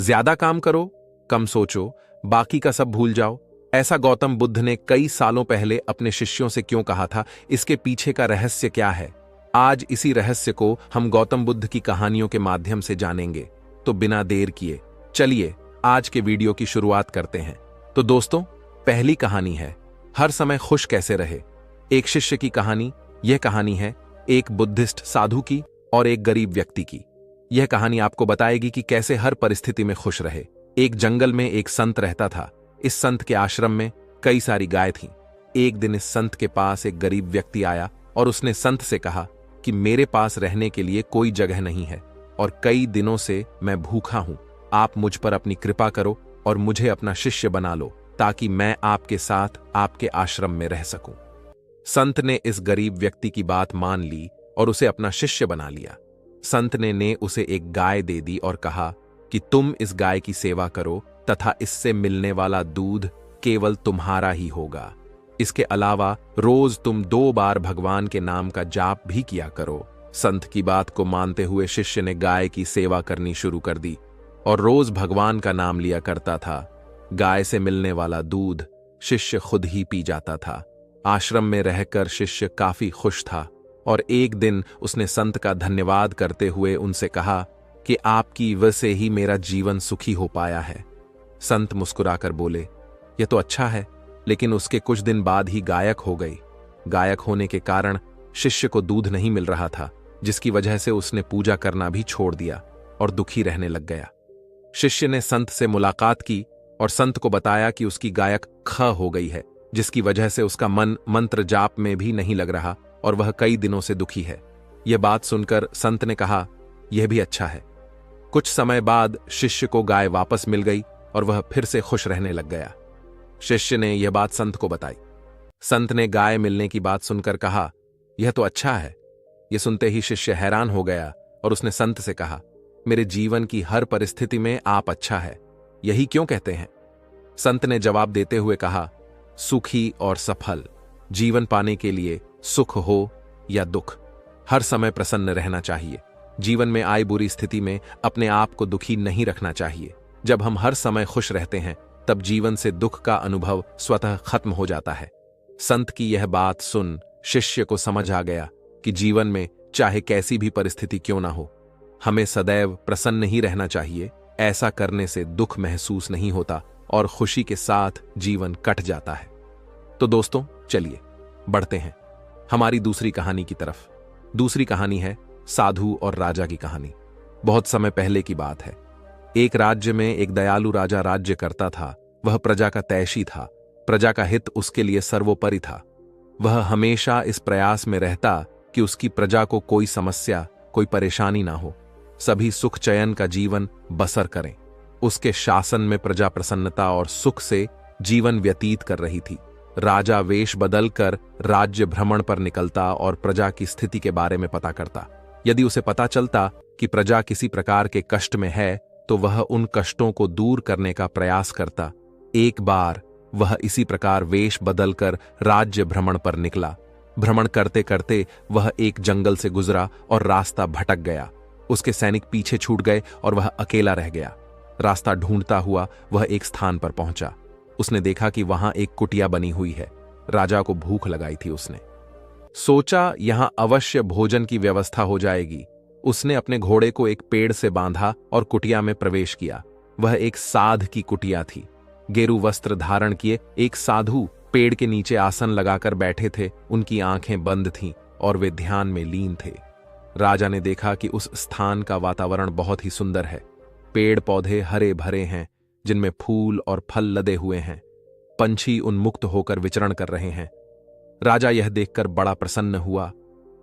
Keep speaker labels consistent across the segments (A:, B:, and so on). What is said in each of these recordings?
A: ज्यादा काम करो, कम सोचो, बाकी का सब भूल जाओ। ऐसा गौतम बुद्ध ने कई सालों पहले अपने शिष्यों से क्यों कहा था? इसके पीछे का रहस्य क्या है? आज इसी रहस्य को हम गौतम बुद्ध की कहानियों के माध्यम से जानेंगे। तो बिना देर किए चलिए आज के वीडियो की शुरुआत करते हैं। तो दोस्तों, पहली कहानी है हर समय खुश कैसे रहे। एक शिष्य की कहानी। यह कहानी है एक बुद्धिस्ट साधु की और एक गरीब व्यक्ति की। यह कहानी आपको बताएगी कि कैसे हर परिस्थिति में खुश रहे। एक जंगल में एक संत रहता था। इस संत के आश्रम में कई सारी गाय थीं। एक दिन इस संत के पास एक गरीब व्यक्ति आया और उसने संत से कहा कि मेरे पास रहने के लिए कोई जगह नहीं है और कई दिनों से मैं भूखा हूं। आप मुझ पर अपनी कृपा करो और मुझे अपना शिष्य बना लो ताकि मैं आपके साथ आपके आश्रम में रह सकूं। संत ने इस गरीब व्यक्ति की बात मान ली और उसे अपना शिष्य बना लिया। संत ने उसे एक गाय दे दी और कहा कि तुम इस गाय की सेवा करो तथा इससे मिलने वाला दूध केवल तुम्हारा ही होगा। इसके अलावा रोज तुम 2 बार भगवान के नाम का जाप भी किया करो। संत की बात को मानते हुए शिष्य ने गाय की सेवा करनी शुरू कर दी और रोज भगवान का नाम लिया करता था। गाय से मिलने वाला दूध शिष्य खुद ही पी जाता था। आश्रम में रहकर शिष्य काफी खुश था और एक दिन उसने संत का धन्यवाद करते हुए उनसे कहा कि आपकी वजह से ही मेरा जीवन सुखी हो पाया है। संत मुस्कुराकर बोले, यह तो अच्छा है, लेकिन उसके कुछ दिन बाद ही गायक हो गई। गायक होने के कारण शिष्य को दूध नहीं मिल रहा था, जिसकी वजह से उसने पूजा करना भी छोड़ दिया और दुखी रहने लग गया। शिष्य ने संत से मुलाकात की और संत को बताया कि उसकी गायक ख हो गई है, जिसकी वजह से उसका मन मंत्र जाप में भी नहीं लग रहा और वह कई दिनों से दुखी है। यह बात सुनकर संत ने कहा, यह भी अच्छा है। कुछ समय बाद शिष्य को गाय वापस मिल गई और वह फिर से खुश रहने लग गया। शिष्य ने यह बात संत को बताई। संत ने गाय मिलने की बात सुनकर कहा, यह तो अच्छा है। यह सुनते ही शिष्य हैरान हो गया और उसने संत से कहा, मेरे जीवन की हर परिस्थिति में आप अच्छा है, यही क्यों कहते हैं? संत ने जवाब देते हुए कहा, सुखी और सफल जीवन पाने के लिए सुख हो या दुख, हर समय प्रसन्न रहना चाहिए। जीवन में आई बुरी स्थिति में अपने आप को दुखी नहीं रखना चाहिए। जब हम हर समय खुश रहते हैं तब जीवन से दुख का अनुभव स्वतः खत्म हो जाता है। संत की यह बात सुन शिष्य को समझ आ गया कि जीवन में चाहे कैसी भी परिस्थिति क्यों ना हो, हमें सदैव प्रसन्न ही रहना चाहिए। ऐसा करने से दुख महसूस नहीं होता और खुशी के साथ जीवन कट जाता है। तो दोस्तों, चलिए बढ़ते हैं हमारी दूसरी कहानी की तरफ। दूसरी कहानी है साधु और राजा की कहानी। बहुत समय पहले की बात है। एक राज्य में एक दयालु राजा राज्य करता था। वह प्रजा का तैशी था। प्रजा का हित उसके लिए सर्वोपरि था। वह हमेशा इस प्रयास में रहता कि उसकी प्रजा को कोई समस्या, कोई परेशानी ना हो, सभी सुख चयन का जीवन बसर करें। उसके शासन में प्रजा प्रसन्नता और सुख से जीवन व्यतीत कर रही थी। राजा वेश बदलकर राज्य भ्रमण पर निकलता और प्रजा की स्थिति के बारे में पता करता। यदि उसे पता चलता कि प्रजा किसी प्रकार के कष्ट में है तो वह उन कष्टों को दूर करने का प्रयास करता। एक बार वह इसी प्रकार वेश बदलकर राज्य भ्रमण पर निकला। भ्रमण करते करते वह एक जंगल से गुजरा और रास्ता भटक गया। उसके सैनिक पीछे छूट गए और वह अकेला रह गया। रास्ता ढूंढता हुआ वह एक स्थान पर पहुंचा। उसने देखा कि वहां एक कुटिया बनी हुई है। राजा को भूख लगाई थी। उसने सोचा यहां अवश्य भोजन की व्यवस्था हो जाएगी। उसने अपने घोड़े को एक पेड़ से बांधा और कुटिया में प्रवेश किया। वह एक साध की कुटिया थी। गेरू वस्त्र धारण किए एक साधु पेड़ के नीचे आसन लगाकर बैठे थे। उनकी आंखें बंद थीं और वे ध्यान में लीन थे। राजा ने देखा कि उस स्थान का वातावरण बहुत ही सुंदर है। पेड़ पौधे हरे भरे हैं, जिनमें फूल और फल लदे हुए हैं। पंछी उन्मुक्त होकर विचरण कर रहे हैं। राजा यह देखकर बड़ा प्रसन्न हुआ।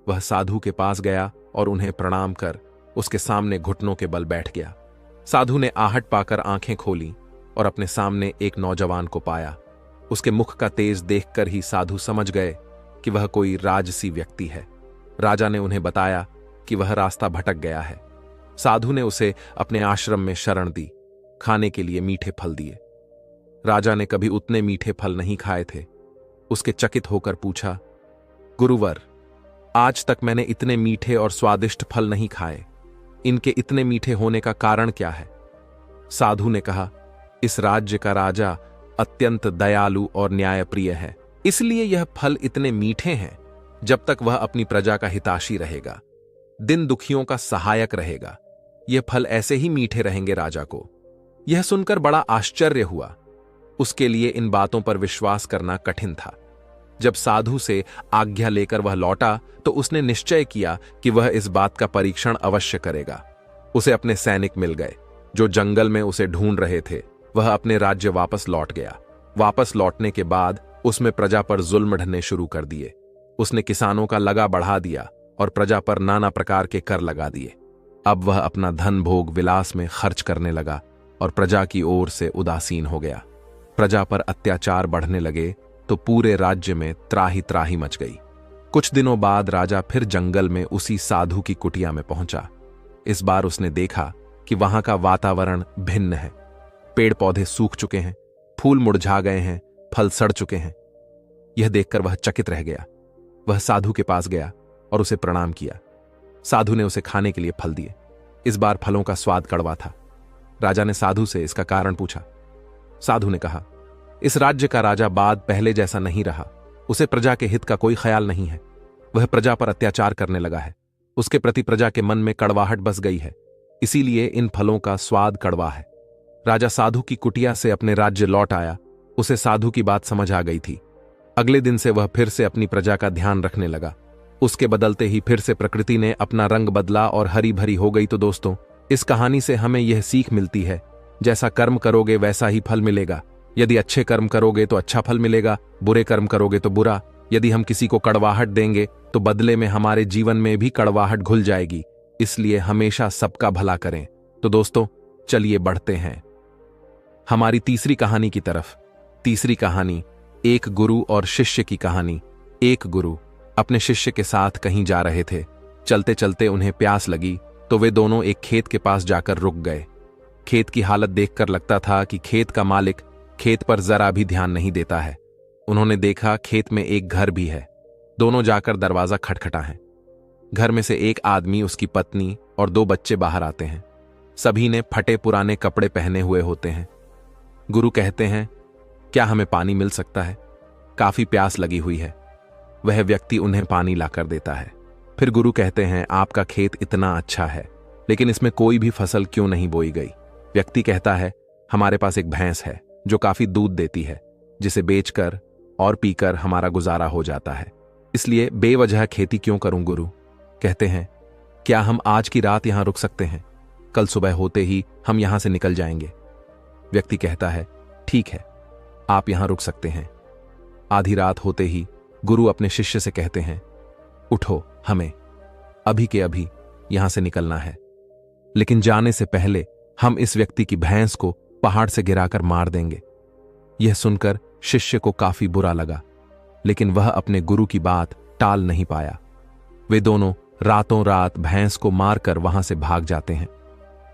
A: वह साधु के पास गया और उन्हें प्रणाम कर उसके सामने घुटनों के बल बैठ गया। साधु ने आहट पाकर आंखें खोली और अपने सामने एक नौजवान को पाया। उसके मुख का तेज देखकर ही साधु समझ गए कि वह कोई राजसी व्यक्ति है। राजा ने उन्हें बताया कि वह रास्ता भटक गया है। साधु ने उसे अपने आश्रम में शरण दी। खाने के लिए मीठे फल दिए। राजा ने कभी उतने मीठे फल नहीं खाए थे। उसके चकित होकर पूछा, गुरुवर, आज तक मैंने इतने मीठे और स्वादिष्ट फल नहीं खाए। इनके इतने मीठे होने का कारण क्या है? साधु ने कहा, इस राज्य का राजा अत्यंत दयालु और न्यायप्रिय है, इसलिए यह फल इतने मीठे हैं। जब तक वह अपनी प्रजा का हिताशी रहेगा, दिन दुखियों का सहायक रहेगा, यह फल ऐसे ही मीठे रहेंगे राजा को। यह सुनकर बड़ा आश्चर्य हुआ। उसके लिए इन बातों पर विश्वास करना कठिन था। जब साधु से आज्ञा लेकर वह लौटा तो उसने निश्चय किया कि वह इस बात का परीक्षण अवश्य करेगा। उसे अपने सैनिक मिल गए जो जंगल में उसे ढूंढ रहे थे। वह अपने राज्य वापस लौट गया। वापस लौटने के बाद उसमें प्रजा पर जुल्म ढने शुरू कर दिए। उसने किसानों का लगा बढ़ा दिया और प्रजा पर नाना प्रकार के कर लगा दिए। अब वह अपना धन भोग विलास में खर्च करने लगा और प्रजा की ओर से उदासीन हो गया। प्रजा पर अत्याचार बढ़ने लगे तो पूरे राज्य में त्राही त्राही मच गई। कुछ दिनों बाद राजा फिर जंगल में उसी साधु की कुटिया में पहुंचा। इस बार उसने देखा कि वहां का वातावरण भिन्न है। पेड़ पौधे सूख चुके हैं, फूल मुरझा गए हैं, फल सड़ चुके हैं। यह देखकर वह चकित रह गया। वह साधु के पास गया और उसे प्रणाम किया। साधु ने उसे खाने के लिए फल दिए। इस बार फलों का स्वाद कड़वा था। राजा ने साधु से इसका कारण पूछा। साधु ने कहा, इस राज्य का राजा बाद पहले जैसा नहीं रहा। उसे प्रजा के हित का कोई ख्याल नहीं है। वह प्रजा पर अत्याचार करने लगा है। उसके प्रति प्रजा के मन में कड़वाहट बस गई है, इसीलिए इन फलों का स्वाद कड़वा है। राजा साधु की कुटिया से अपने राज्य लौट आया। उसे साधु की बात समझ आ गई थी। अगले दिन से वह फिर से अपनी प्रजा का ध्यान रखने लगा। उसके बदलते ही फिर से प्रकृति ने अपना रंग बदला और हरी भरी हो गई। तो दोस्तों, इस कहानी से हमें यह सीख मिलती है, जैसा कर्म करोगे वैसा ही फल मिलेगा। यदि अच्छे कर्म करोगे तो अच्छा फल मिलेगा, बुरे कर्म करोगे तो बुरा। यदि हम किसी को कड़वाहट देंगे तो बदले में हमारे जीवन में भी कड़वाहट घुल जाएगी। इसलिए हमेशा सबका भला करें। तो दोस्तों, चलिए बढ़ते हैं हमारी तीसरी कहानी की तरफ। तीसरी कहानी एक गुरु और शिष्य की कहानी। एक गुरु अपने शिष्य के साथ कहीं जा रहे थे। चलते चलते उन्हें प्यास लगी तो वे दोनों एक खेत के पास जाकर रुक गए। खेत की हालत देखकर लगता था कि खेत का मालिक खेत पर जरा भी ध्यान नहीं देता है। उन्होंने देखा खेत में एक घर भी है। दोनों जाकर दरवाजा खटखटाए। घर में से एक आदमी, उसकी पत्नी और 2 बच्चे बाहर आते हैं। सभी ने फटे पुराने कपड़े पहने हुए होते हैं। गुरु कहते हैं, क्या हमें पानी मिल सकता है? काफी प्यास लगी हुई है। वह व्यक्ति उन्हें पानी लाकर देता है। फिर गुरु कहते हैं, आपका खेत इतना अच्छा है, लेकिन इसमें कोई भी फसल क्यों नहीं बोई गई? व्यक्ति कहता है, हमारे पास एक भैंस है जो काफी दूध देती है, जिसे बेचकर और पीकर हमारा गुजारा हो जाता है। इसलिए बेवजह खेती क्यों करूं? गुरु कहते हैं, क्या हम आज की रात यहां रुक सकते हैं? कल सुबह होते ही हम यहां से निकल जाएंगे। व्यक्ति कहता है, ठीक है, आप यहां रुक सकते हैं। आधी रात होते ही गुरु अपने शिष्य से कहते हैं, उठो, हमें अभी के अभी यहां से निकलना है। लेकिन जाने से पहले हम इस व्यक्ति की भैंस को पहाड़ से गिराकर मार देंगे। यह सुनकर शिष्य को काफी बुरा लगा, लेकिन वह अपने गुरु की बात टाल नहीं पाया। वे दोनों रातों रात भैंस को मारकर वहां से भाग जाते हैं।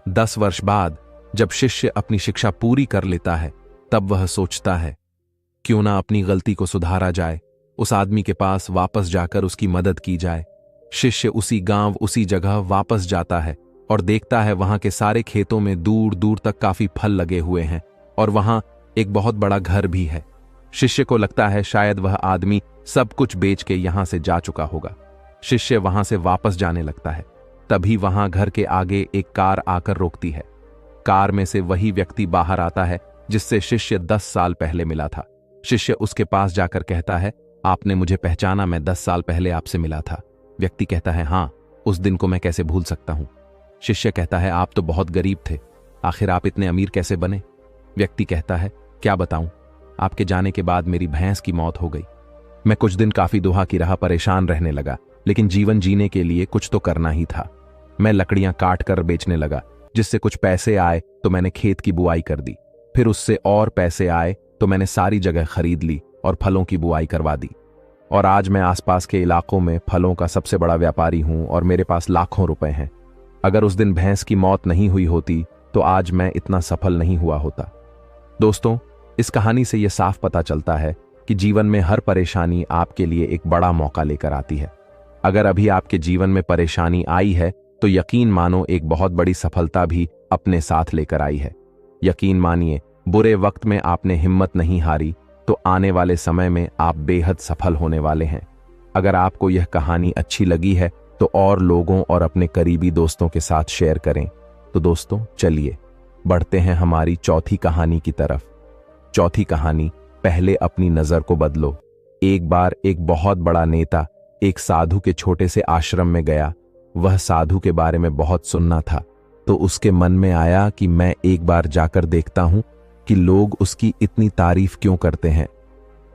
A: 10 वर्ष बाद जब शिष्य अपनी शिक्षा पूरी कर लेता है, तब वह सोचता है, क्यों ना अपनी गलती को सुधारा जाए, उस आदमी के पास वापस जाकर उसकी मदद की जाए। शिष्य उसी गांव, उसी जगह वापस जाता है और देखता है वहां के सारे खेतों में दूर दूर तक काफी फल लगे हुए हैं और वहां एक बहुत बड़ा घर भी है। शिष्य को लगता है शायद वह आदमी सब कुछ बेच के यहां से जा चुका होगा। शिष्य वहां से वापस जाने लगता है। तभी वहां घर के आगे एक कार आकर रोकती है। कार में से वही व्यक्ति बाहर आता है जिससे शिष्य 10 साल पहले मिला था। शिष्य उसके पास जाकर कहता है, आपने मुझे पहचाना? मैं 10 साल पहले आपसे मिला था। व्यक्ति कहता है, हाँ, उस दिन को मैं कैसे भूल सकता हूं। शिष्य कहता है, आप तो बहुत गरीब थे, आखिर आप इतने अमीर कैसे बने? व्यक्ति कहता है, क्या बताऊं, आपके जाने के बाद मेरी भैंस की मौत हो गई। मैं कुछ दिन काफी दुहा की राह परेशान रहने लगा, लेकिन जीवन जीने के लिए कुछ तो करना ही था। मैं लकड़ियां काट कर बेचने लगा, जिससे कुछ पैसे आए तो मैंने खेत की बुआई कर दी। फिर उससे और पैसे आए तो मैंने सारी जगह खरीद ली और फलों की बुआई करवा दी। और आज मैं आसपास के इलाकों में फलों का सबसे बड़ा व्यापारी हूं और मेरे पास लाखों रुपए हैं। अगर उस दिन भैंस की मौत नहीं हुई होती तो आज मैं इतना सफल नहीं हुआ होता। दोस्तों, इस कहानी से यह साफ पता चलता है कि जीवन में हर परेशानी आपके लिए एक बड़ा मौका लेकर आती है। अगर अभी आपके जीवन में परेशानी आई है तो यकीन मानो एक बहुत बड़ी सफलता भी अपने साथ लेकर आई है। यकीन मानिए, बुरे वक्त में आपने हिम्मत नहीं हारी तो आने वाले समय में आप बेहद सफल होने वाले हैं। अगर आपको यह कहानी अच्छी लगी है तो और लोगों और अपने करीबी दोस्तों के साथ शेयर करें। तो दोस्तों चलिए बढ़ते हैं हमारी चौथी कहानी की तरफ। चौथी कहानी, पहले अपनी नजर को बदलो। एक बार एक बहुत बड़ा नेता एक साधु के छोटे से आश्रम में गया। वह साधु के बारे में बहुत सुनना था, तो उसके मन में आया कि मैं एक बार जाकर देखता हूं कि लोग उसकी इतनी तारीफ क्यों करते हैं।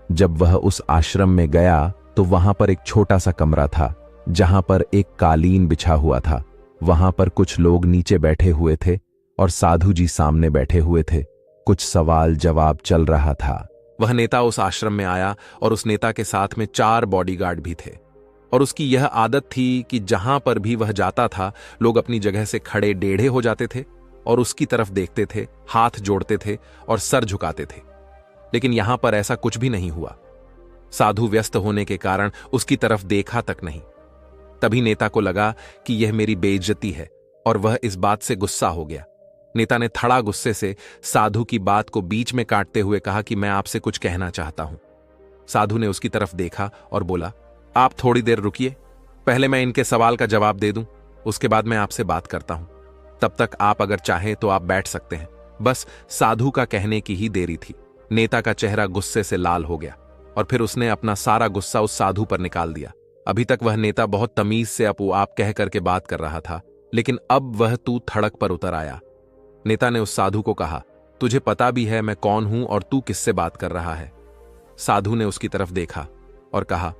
A: जब वह उस आश्रम में गया तो वहां पर एक छोटा सा कमरा था जहां पर एक कालीन बिछा हुआ था। वहां पर कुछ लोग नीचे बैठे हुए थे और साधु जी सामने बैठे हुए थे। कुछ सवाल जवाब चल रहा था। वह नेता उस आश्रम में आया और उस नेता के साथ में 4 बॉडीगार्ड भी थे और उसकी यह आदत थी कि जहां पर भी वह जाता था लोग अपनी जगह से खड़े टेढ़े हो जाते थे और उसकी तरफ देखते थे, हाथ जोड़ते थे और सर झुकाते थे। लेकिन यहां पर ऐसा कुछ भी नहीं हुआ। साधु व्यस्त होने के कारण उसकी तरफ देखा तक नहीं। तभी नेता को लगा कि यह मेरी बेइज्जती है और वह इस बात से गुस्सा हो गया। नेता ने थड़ा गुस्से से साधु की बात को बीच में काटते हुए कहा कि मैं आपसे कुछ कहना चाहता हूं। साधु ने उसकी तरफ देखा और बोला, आप थोड़ी देर रुकिए, पहले मैं इनके सवाल का जवाब दे दूं, उसके बाद मैं आपसे बात करता हूं। तब तक आप अगर चाहें तो आप बैठ सकते हैं। बस साधु का कहने की ही देरी थी। नेता का चेहरा गुस्से से लाल हो गया और फिर उसने अपना सारा गुस्सा उस साधु पर निकाल दिया। अभी तक वह नेता बहुत तमीज से अपू आप कह करके बात कर रहा था, लेकिन अब वह तू थड़क पर उतर आया। नेता ने उस साधु को कहा, तुझे पता भी है मैं कौन हूं और तू किससे बात कर रहा है? साधु ने उसकी तरफ देखा और कहा,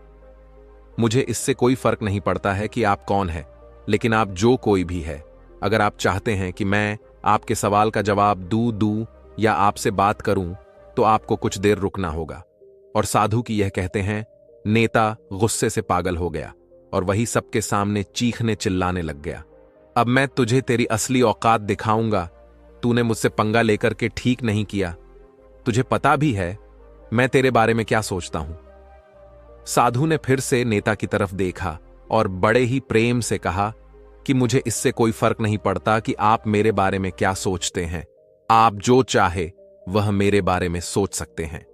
A: मुझे इससे कोई फर्क नहीं पड़ता है कि आप कौन है, लेकिन आप जो कोई भी है, अगर आप चाहते हैं कि मैं आपके सवाल का जवाब दूं या आपसे बात करूं तो आपको कुछ देर रुकना होगा। और साधु की यह कहते हैं नेता गुस्से से पागल हो गया और वही सबके सामने चीखने चिल्लाने लग गया, अब मैं तुझे तेरी असली औकात दिखाऊंगा। तूने मुझसे पंगा लेकर के ठीक नहीं किया। तुझे पता भी है मैं तेरे बारे में क्या सोचता हूं। साधु ने फिर से नेता की तरफ देखा और बड़े ही प्रेम से कहा कि मुझे इससे कोई फर्क नहीं पड़ता कि आप मेरे बारे में क्या सोचते हैं। आप जो चाहे वह मेरे बारे में सोच सकते हैं।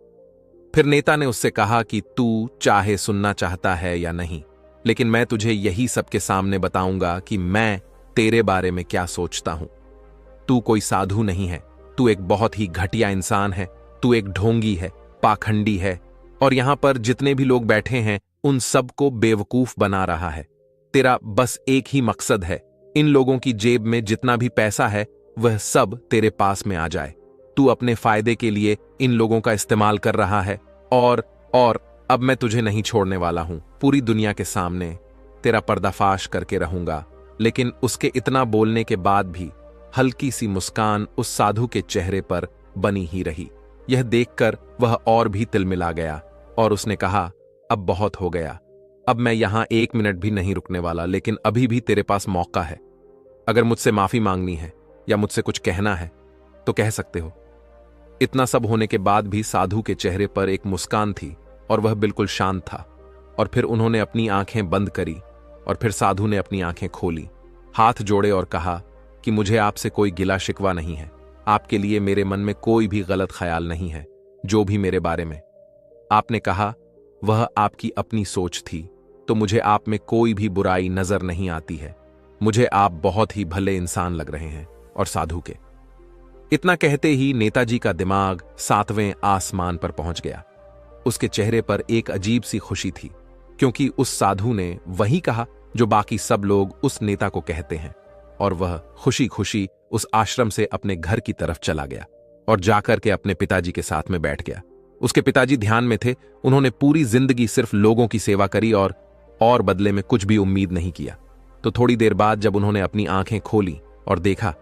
A: फिर नेता ने उससे कहा कि तू चाहे सुनना चाहता है या नहीं, लेकिन मैं तुझे यही सबके सामने बताऊंगा कि मैं तेरे बारे में क्या सोचता हूं। तू कोई साधु नहीं है, तू एक बहुत ही घटिया इंसान है। तू एक ढोंगी है, पाखंडी है और यहां पर जितने भी लोग बैठे हैं उन सबको बेवकूफ बना रहा है। तेरा बस एक ही मकसद है, इन लोगों की जेब में जितना भी पैसा है वह सब तेरे पास में आ जाए। तू अपने फायदे के लिए इन लोगों का इस्तेमाल कर रहा है और अब मैं तुझे नहीं छोड़ने वाला हूं। पूरी दुनिया के सामने तेरा पर्दाफाश करके रहूंगा। लेकिन उसके इतना बोलने के बाद भी हल्की सी मुस्कान उस साधु के चेहरे पर बनी ही रही। यह देखकर वह और भी तिलमिला गया और उसने कहा, अब बहुत हो गया, अब मैं यहां 1 मिनट भी नहीं रुकने वाला, लेकिन अभी भी तेरे पास मौका है। अगर मुझसे माफी मांगनी है या मुझसे कुछ कहना है तो कह सकते हो। इतना सब होने के बाद भी साधु के चेहरे पर एक मुस्कान थी और वह बिल्कुल शांत था। और फिर उन्होंने अपनी आंखें बंद करी और फिर साधु ने अपनी आंखें खोली, हाथ जोड़े और कहा कि मुझे आपसे कोई गिला शिकवा नहीं है। आपके लिए मेरे मन में कोई भी गलत ख्याल नहीं है। जो भी मेरे बारे में आपने कहा वह आपकी अपनी सोच थी, तो मुझे आप में कोई भी बुराई नजर नहीं आती है। मुझे आप बहुत ही भले इंसान लग रहे हैं। और साधु के इतना कहते ही नेताजी का दिमाग 7वें आसमान पर पहुंच गया। उसके चेहरे पर एक अजीब सी खुशी थी, क्योंकि उस साधु ने वही कहा जो बाकी सब लोग उस नेता को कहते हैं। और वह खुशी खुशी उस आश्रम से अपने घर की तरफ चला गया और जाकर के अपने पिताजी के साथ में बैठ गया। उसके पिताजी ध्यान में थे। उन्होंने पूरी जिंदगी सिर्फ लोगों की सेवा करी और बदले में कुछ भी उम्मीद नहीं किया। तो थोड़ी देर बाद जब उन्होंने अपनी आंखें खोली और देखा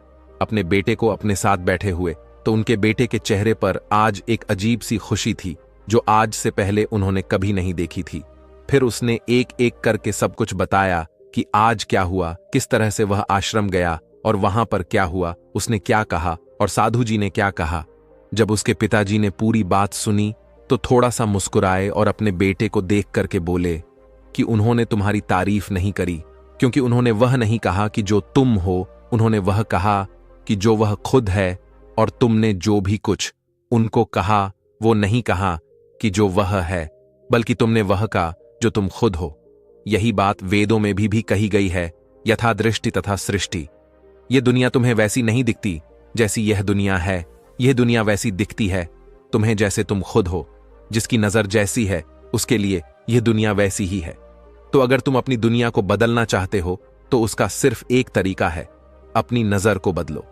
A: अपने बेटे को अपने साथ बैठे हुए, तो उनके बेटे के चेहरे पर आज एक अजीब सी खुशी थी जो आज से पहले उन्होंने कभी नहीं देखी थी। फिर उसने एक एक करके सब कुछ बताया कि आज क्या हुआ, किस तरह से वह आश्रम गया और वहां पर क्या हुआ, उसने क्या कहा और साधु जी ने क्या कहा। जब उसके पिताजी ने पूरी बात सुनी तो थोड़ा सा मुस्कुराए और अपने बेटे को देख करके बोले कि उन्होंने तुम्हारी तारीफ नहीं करी, क्योंकि उन्होंने वह नहीं कहा कि जो तुम हो, उन्होंने वह कहा कि जो वह खुद है और तुमने जो भी कुछ उनको कहा वो नहीं कहा कि जो वह है, बल्कि तुमने वह कहा जो तुम खुद हो। यही बात वेदों में भी कही गई है, यथा दृष्टि तथा सृष्टि। यह दुनिया तुम्हें वैसी नहीं दिखती जैसी यह दुनिया है, यह दुनिया वैसी दिखती है तुम्हें जैसे तुम खुद हो। जिसकी नजर जैसी है उसके लिए यह दुनिया वैसी ही है। तो अगर तुम अपनी दुनिया को बदलना चाहते हो तो उसका सिर्फ एक तरीका है, अपनी नजर को बदलो।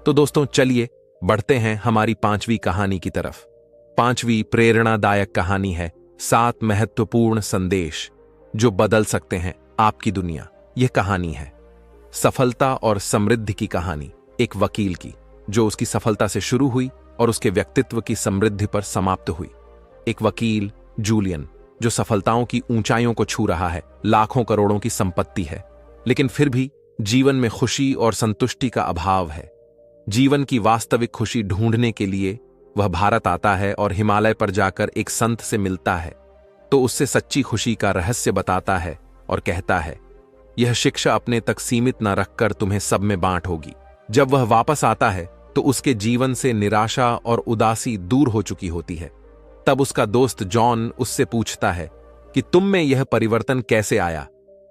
A: तो दोस्तों चलिए बढ़ते हैं हमारी 5वीं कहानी की तरफ। 5वीं प्रेरणादायक कहानी है 7 महत्वपूर्ण संदेश जो बदल सकते हैं आपकी दुनिया। यह कहानी है सफलता और समृद्धि की कहानी, एक वकील की जो उसकी सफलता से शुरू हुई और उसके व्यक्तित्व की समृद्धि पर समाप्त हुई। एक वकील जूलियन जो सफलताओं की ऊंचाइयों को छू रहा है, लाखों करोड़ों की संपत्ति है, लेकिन फिर भी जीवन में खुशी और संतुष्टि का अभाव है। जीवन की वास्तविक खुशी ढूंढने के लिए वह भारत आता है और हिमालय पर जाकर एक संत से मिलता है, तो उससे सच्ची खुशी का रहस्य बताता है और कहता है, यह शिक्षा अपने तक सीमित न रखकर तुम्हें सब में बांट होगी। जब वह वापस आता है तो उसके जीवन से निराशा और उदासी दूर हो चुकी होती है। तब उसका दोस्त जॉन उससे पूछता है कि तुम में यह परिवर्तन कैसे आया।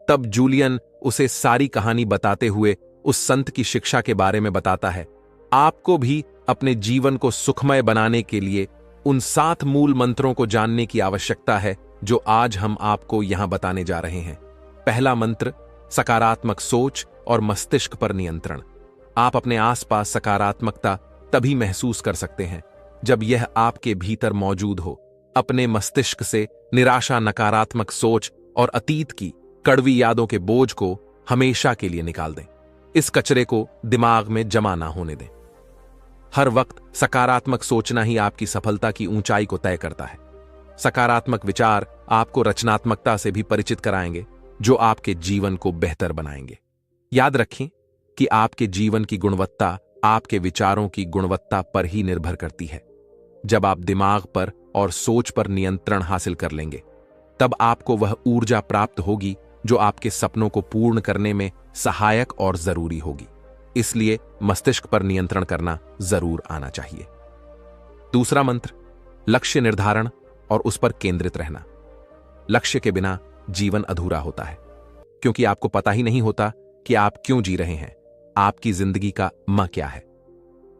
A: तब जूलियन उसे सारी कहानी बताते हुए उस संत की शिक्षा के बारे में बताता है। आपको भी अपने जीवन को सुखमय बनाने के लिए उन 7 मूल मंत्रों को जानने की आवश्यकता है जो आज हम आपको यहां बताने जा रहे हैं। पहला मंत्र, सकारात्मक सोच और मस्तिष्क पर नियंत्रण। आप अपने आसपास सकारात्मकता तभी महसूस कर सकते हैं जब यह आपके भीतर मौजूद हो। अपने मस्तिष्क से निराशा, नकारात्मक सोच और अतीत की कड़वी यादों के बोझ को हमेशा के लिए निकाल दें। इस कचरे को दिमाग में जमा ना होने दें। हर वक्त सकारात्मक सोचना ही आपकी सफलता की ऊंचाई को तय करता है। सकारात्मक विचार आपको रचनात्मकता से भी परिचित कराएंगे जो आपके जीवन को बेहतर बनाएंगे। याद रखें कि आपके जीवन की गुणवत्ता आपके विचारों की गुणवत्ता पर ही निर्भर करती है। जब आप दिमाग पर और सोच पर नियंत्रण हासिल कर लेंगे, तब आपको वह ऊर्जा प्राप्त होगी जो आपके सपनों को पूर्ण करने में सहायक और जरूरी होगी। इसलिए मस्तिष्क पर नियंत्रण करना जरूर आना चाहिए। दूसरा मंत्र, लक्ष्य निर्धारण और उस पर केंद्रित रहना। लक्ष्य के बिना जीवन अधूरा होता है, क्योंकि आपको पता ही नहीं होता कि आप क्यों जी रहे हैं, आपकी जिंदगी का मां क्या है।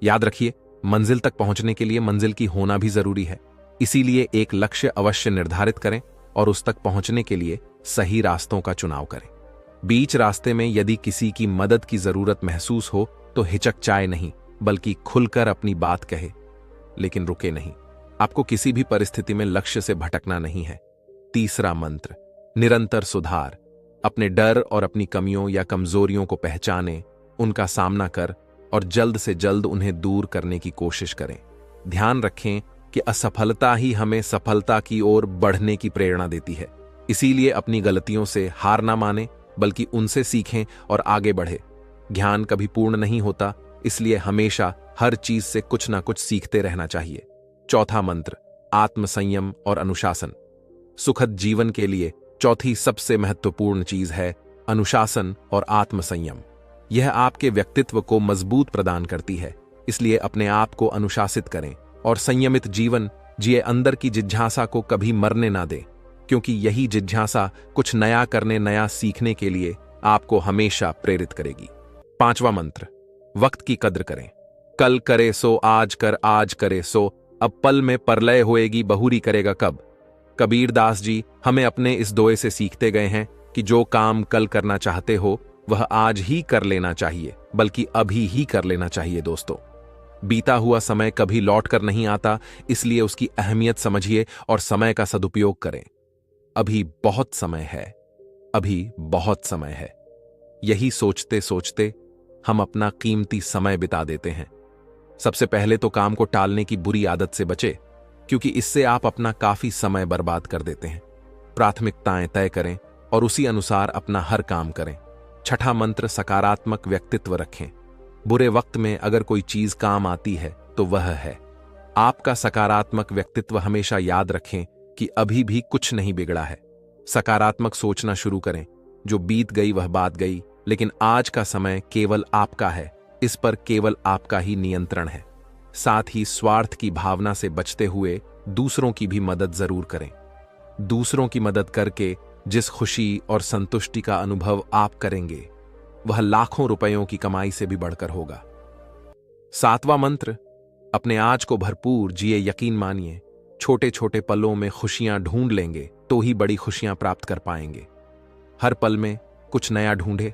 A: याद रखिए, मंजिल तक पहुंचने के लिए मंजिल की होना भी जरूरी है। इसीलिए एक लक्ष्य अवश्य निर्धारित करें और उस तक पहुंचने के लिए सही रास्तों का चुनाव करें। बीच रास्ते में यदि किसी की मदद की जरूरत महसूस हो तो हिचकचाए नहीं, बल्कि खुलकर अपनी बात कहे, लेकिन रुके नहीं। आपको किसी भी परिस्थिति में लक्ष्य से भटकना नहीं है। तीसरा मंत्र, निरंतर सुधार। अपने डर और अपनी कमियों या कमजोरियों को पहचानें, उनका सामना कर और जल्द से जल्द उन्हें दूर करने की कोशिश करें। ध्यान रखें कि असफलता ही हमें सफलता की ओर बढ़ने की प्रेरणा देती है। इसीलिए अपनी गलतियों से हार ना माने, बल्कि उनसे सीखें और आगे बढ़े। ज्ञान कभी पूर्ण नहीं होता, इसलिए हमेशा हर चीज से कुछ ना कुछ सीखते रहना चाहिए। चौथा मंत्र, आत्मसंयम और अनुशासन। सुखद जीवन के लिए चौथी सबसे महत्वपूर्ण चीज है अनुशासन और आत्मसंयम। यह आपके व्यक्तित्व को मजबूत प्रदान करती है। इसलिए अपने आप को अनुशासित करें और संयमित जीवन जिए। अंदर की जिज्ञासा को कभी मरने ना दें, क्योंकि यही जिज्ञासा कुछ नया करने, नया सीखने के लिए आपको हमेशा प्रेरित करेगी। पांचवा मंत्र, वक्त की कद्र करें। कल करे सो आज कर, आज करे सो अब पल में परलय होएगी, बहुरी करेगा कब। कबीर दास जी हमें अपने इस दोहे से सीखते गए हैं कि जो काम कल करना चाहते हो वह आज ही कर लेना चाहिए, बल्कि अभी ही कर लेना चाहिए। दोस्तों, बीता हुआ समय कभी लौट कर नहीं आता, इसलिए उसकी अहमियत समझिए और समय का सदुपयोग करें। अभी बहुत समय है, अभी बहुत समय है। यही सोचते सोचते हम अपना कीमती समय बिता देते हैं। सबसे पहले तो काम को टालने की बुरी आदत से बचे, क्योंकि इससे आप अपना काफी समय बर्बाद कर देते हैं। प्राथमिकताएं तय करें और उसी अनुसार अपना हर काम करें। छठा मंत्र, सकारात्मक व्यक्तित्व रखें। बुरे वक्त में अगर कोई चीज काम आती है तो वह है आपका सकारात्मक व्यक्तित्व। हमेशा याद रखें कि अभी भी कुछ नहीं बिगड़ा है। सकारात्मक सोचना शुरू करें। जो बीत गई वह बात गई, लेकिन आज का समय केवल आपका है। इस पर केवल आपका ही नियंत्रण है। साथ ही स्वार्थ की भावना से बचते हुए दूसरों की भी मदद जरूर करें। दूसरों की मदद करके जिस खुशी और संतुष्टि का अनुभव आप करेंगे वह लाखों रुपयों की कमाई से भी बढ़कर होगा। 7वां मंत्र, अपने आज को भरपूर जिए। यकीन मानिए, छोटे छोटे पलों में खुशियां ढूंढ लेंगे तो ही बड़ी खुशियां प्राप्त कर पाएंगे। हर पल में कुछ नया ढूंढे,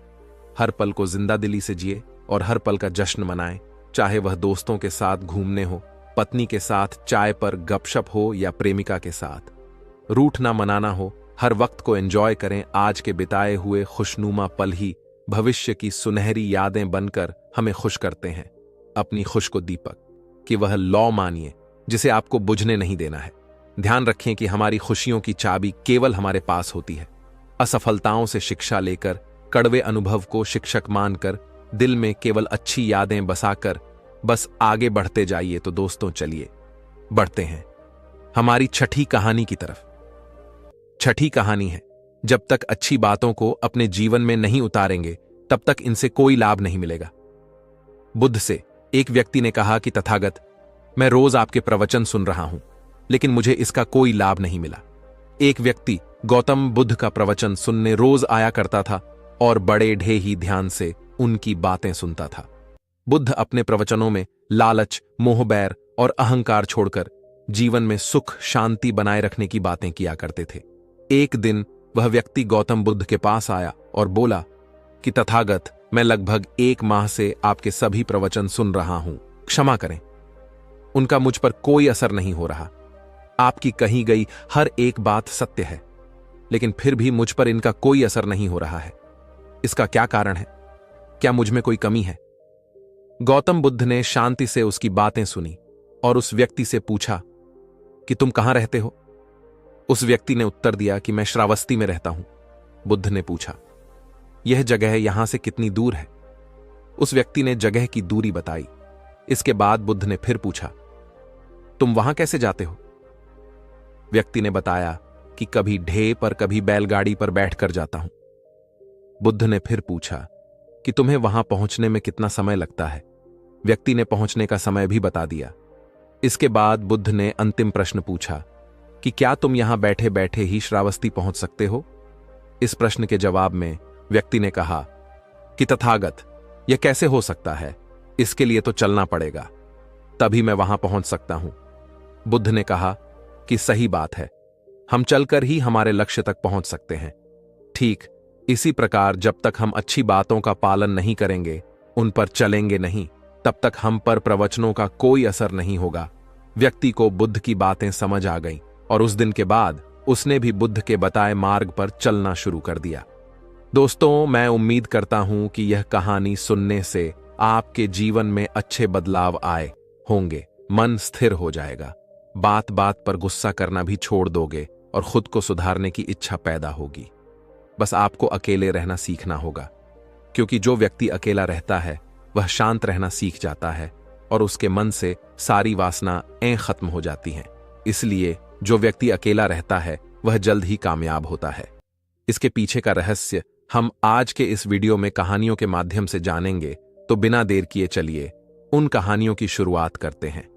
A: हर पल को जिंदा दिली से जिए और हर पल का जश्न मनाएं। चाहे वह दोस्तों के साथ घूमने हो, पत्नी के साथ चाय पर गपशप हो या प्रेमिका के साथ। रूठना मनाना हो, हर वक्त को एंजॉय करें। आज के बिताए हुए खुशनुमा पल ही भविष्य की सुनहरी यादें बनकर हमें खुश करते हैं। अपनी खुश को दीपक कि वह लौ मानिए जिसे आपको बुझने नहीं देना है। ध्यान रखें कि हमारी खुशियों की चाबी केवल हमारे पास होती है। असफलताओं से शिक्षा लेकर, कड़वे अनुभव को शिक्षक मानकर, दिल में केवल अच्छी यादें बसाकर बस आगे बढ़ते जाइए। तो दोस्तों चलिए बढ़ते हैं हमारी छठी कहानी की तरफ। छठी कहानी है, जब तक अच्छी बातों को अपने जीवन में नहीं उतारेंगे तब तक इनसे कोई लाभ नहीं मिलेगा। बुद्ध से एक व्यक्ति ने कहा कि तथागत, मैं रोज आपके प्रवचन सुन रहा हूं लेकिन मुझे इसका कोई लाभ नहीं मिला। एक व्यक्ति गौतम बुद्ध का प्रवचन सुनने रोज आया करता था और बड़े ढेही ध्यान से उनकी बातें सुनता था। बुद्ध अपने प्रवचनों में लालच, मोहबैर और अहंकार छोड़कर जीवन में सुख शांति बनाए रखने की बातें किया करते थे। एक दिन वह व्यक्ति गौतम बुद्ध के पास आया और बोला कि तथागत, मैं लगभग 1 माह से आपके सभी प्रवचन सुन रहा हूं, क्षमा करें, उनका मुझ पर कोई असर नहीं हो रहा। आपकी कही गई हर एक बात सत्य है, लेकिन फिर भी मुझ पर इनका कोई असर नहीं हो रहा है। इसका क्या कारण है? क्या मुझ में कोई कमी है? गौतम बुद्ध ने शांति से उसकी बातें सुनी और उस व्यक्ति से पूछा कि तुम कहां रहते हो? उस व्यक्ति ने उत्तर दिया कि मैं श्रावस्ती में रहता हूं। बुद्ध ने पूछा, यह जगह यहां से कितनी दूर है? उस व्यक्ति ने जगह की दूरी बताई। इसके बाद बुद्ध ने फिर पूछा, तुम वहां कैसे जाते हो? व्यक्ति ने बताया कि कभी ढेर पर कभी बैलगाड़ी पर बैठकर जाता हूं। बुद्ध ने फिर पूछा कि तुम्हें वहां पहुंचने में कितना समय लगता है? व्यक्ति ने पहुंचने का समय भी बता दिया। इसके बाद बुद्ध ने अंतिम प्रश्न पूछा कि क्या तुम यहां बैठे बैठे ही श्रावस्ती पहुंच सकते हो? इस प्रश्न के जवाब में व्यक्ति ने कहा कि तथागत, यह कैसे हो सकता है? इसके लिए तो चलना पड़ेगा, तभी मैं वहां पहुंच सकता हूं। बुद्ध ने कहा कि सही बात है, हम चलकर ही हमारे लक्ष्य तक पहुंच सकते हैं। ठीक इसी प्रकार जब तक हम अच्छी बातों का पालन नहीं करेंगे, उन पर चलेंगे नहीं, तब तक हम पर प्रवचनों का कोई असर नहीं होगा। व्यक्ति को बुद्ध की बातें समझ आ गईं और उस दिन के बाद उसने भी बुद्ध के बताए मार्ग पर चलना शुरू कर दिया। दोस्तों, मैं उम्मीद करता हूं कि यह कहानी सुनने से आपके जीवन में अच्छे बदलाव आए होंगे। मन स्थिर हो जाएगा, बात बात पर गुस्सा करना भी छोड़ दोगे और खुद को सुधारने की इच्छा पैदा होगी। बस आपको अकेले रहना सीखना होगा, क्योंकि जो व्यक्ति अकेला रहता है वह शांत रहना सीख जाता है और उसके मन से सारी वासनाएं खत्म हो जाती हैं। इसलिए जो व्यक्ति अकेला रहता है वह जल्द ही कामयाब होता है। इसके पीछे का रहस्य हम आज के इस वीडियो में कहानियों के माध्यम से जानेंगे, तो बिना देर किए चलिए उन कहानियों की शुरुआत करते हैं।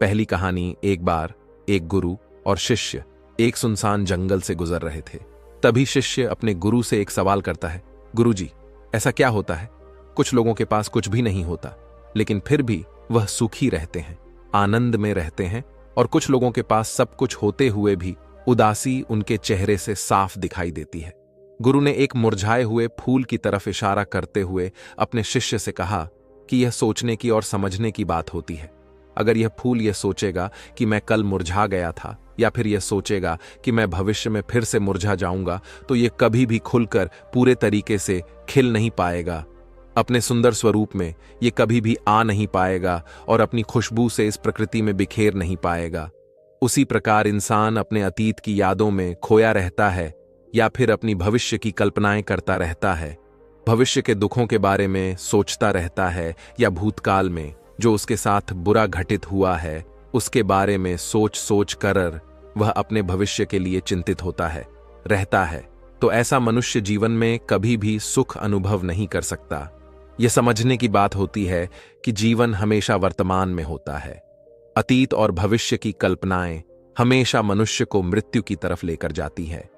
A: पहली कहानी, एक बार एक गुरु और शिष्य एक सुनसान जंगल से गुजर रहे थे। तभी शिष्य अपने गुरु से एक सवाल करता है, गुरुजी, ऐसा क्या होता है? कुछ लोगों के पास कुछ भी नहीं होता, लेकिन फिर भी वह सुखी रहते हैं, आनंद में रहते हैं, और कुछ लोगों के पास सब कुछ होते हुए भी उदासी उनके चेहरे से साफ दिखाई देती है। गुरु ने एक मुरझाए हुए फूल की तरफ इशारा करते हुए अपने शिष्य से कहा कि यह सोचने की और समझने की बात होती है। अगर यह फूल यह सोचेगा कि मैं कल मुरझा गया था, या फिर यह सोचेगा कि मैं भविष्य में फिर से मुरझा जाऊंगा, तो यह कभी भी खुलकर पूरे तरीके से खिल नहीं पाएगा। अपने सुंदर स्वरूप में यह कभी भी आ नहीं पाएगा और अपनी खुशबू से इस प्रकृति में बिखेर नहीं पाएगा। उसी प्रकार इंसान अपने अतीत की यादों में खोया रहता है या फिर अपनी भविष्य की कल्पनाएं करता रहता है। भविष्य के दुखों के बारे में सोचता रहता है या भूतकाल में जो उसके साथ बुरा घटित हुआ है उसके बारे में सोच सोच कर वह अपने भविष्य के लिए चिंतित होता है, रहता है। तो ऐसा मनुष्य जीवन में कभी भी सुख अनुभव नहीं कर सकता। यह समझने की बात होती है कि जीवन हमेशा वर्तमान में होता है। अतीत और भविष्य की कल्पनाएं हमेशा मनुष्य को मृत्यु की तरफ लेकर जाती हैं।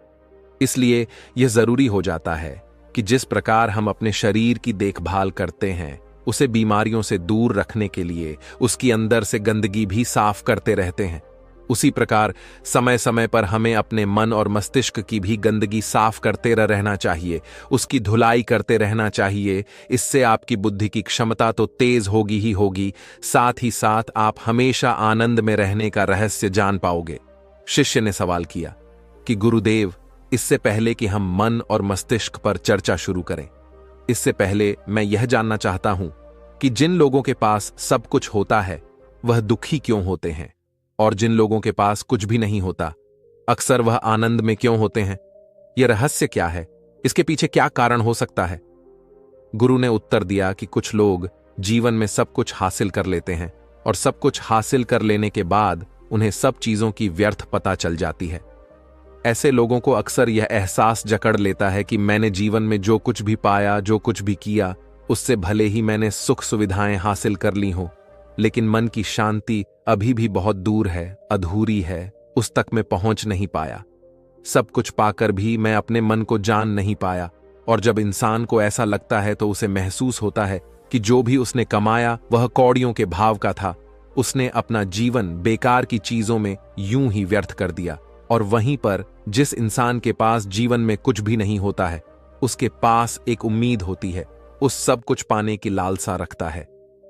A: इसलिए यह जरूरी हो जाता है कि जिस प्रकार हम अपने शरीर की देखभाल करते हैं, उसे बीमारियों से दूर रखने के लिए उसकी अंदर से गंदगी भी साफ करते रहते हैं, उसी प्रकार समय समय पर हमें अपने मन और मस्तिष्क की भी गंदगी साफ करते रहना चाहिए, उसकी धुलाई करते रहना चाहिए। इससे आपकी बुद्धि की क्षमता तो तेज होगी ही होगी, साथ ही साथ आप हमेशा आनंद में रहने का रहस्य जान पाओगे। शिष्य ने सवाल किया कि गुरुदेव, इससे पहले कि हम मन और मस्तिष्क पर चर्चा शुरू करें, इससे पहले मैं यह जानना चाहता हूं कि जिन लोगों के पास सब कुछ होता है वह दुखी क्यों होते हैं, और जिन लोगों के पास कुछ भी नहीं होता अक्सर वह आनंद में क्यों होते हैं? यह रहस्य क्या है? इसके पीछे क्या कारण हो सकता है? गुरु ने उत्तर दिया कि कुछ लोग जीवन में सब कुछ हासिल कर लेते हैं और सब कुछ हासिल कर लेने के बाद उन्हें सब चीजों की व्यर्थ पता चल जाती है। ऐसे लोगों को अक्सर यह एहसास जकड़ लेता है कि मैंने जीवन में जो कुछ भी पाया, जो कुछ भी किया, उससे भले ही मैंने सुख सुविधाएं हासिल कर ली हों, लेकिन मन की शांति अभी भी बहुत दूर है, अधूरी है, उस तक मैं पहुंच नहीं पाया। सब कुछ पाकर भी मैं अपने मन को जान नहीं पाया। और जब इंसान को ऐसा लगता है तो उसे महसूस होता है कि जो भी उसने कमाया वह कौड़ियों के भाव का था। उसने अपना जीवन बेकार की चीजों में यूं ही व्यर्थ कर दिया। और वहीं पर जिस इंसान के पास जीवन में कुछ भी नहीं होता है, उसके पास एक उम्मीद होती है, उस सब कुछ पाने की लालसा रखता है,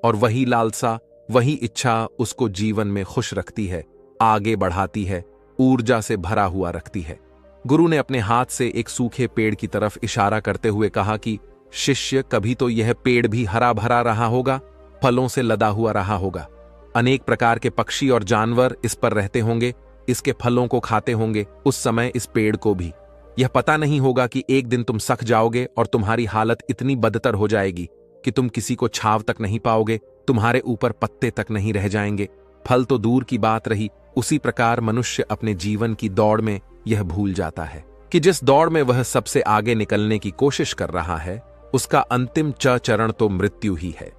A: और वही लालसा, वही इच्छा उसको जीवन में खुश रखती है, आगे बढ़ाती है, ऊर्जा से भरा हुआ रखती है। गुरु ने अपने हाथ से एक सूखे पेड़ की तरफ इशारा करते हुए कहा कि शिष्य, कभी तो यह पेड़ भी हरा भरा रहा होगा, फलों से लदा हुआ रहा होगा। अनेक प्रकार के पक्षी और जानवर इस पर रहते होंगे, इसके फलों को खाते होंगे। उस समय इस पेड़ को भी यह पता नहीं होगा कि एक दिन तुम सख जाओगे और तुम्हारी हालत इतनी बदतर हो जाएगी कि तुम किसी को छाव तक नहीं पाओगे, तुम्हारे ऊपर पत्ते तक नहीं रह जाएंगे। फल तो दूर की बात रही। उसी प्रकार मनुष्य अपने जीवन की दौड़ में यह भूल जाता है कि जिस दौड़ में वह सबसे आगे निकलने की कोशिश कर रहा है, उसका अंतिम चरण तो मृत्यु ही है।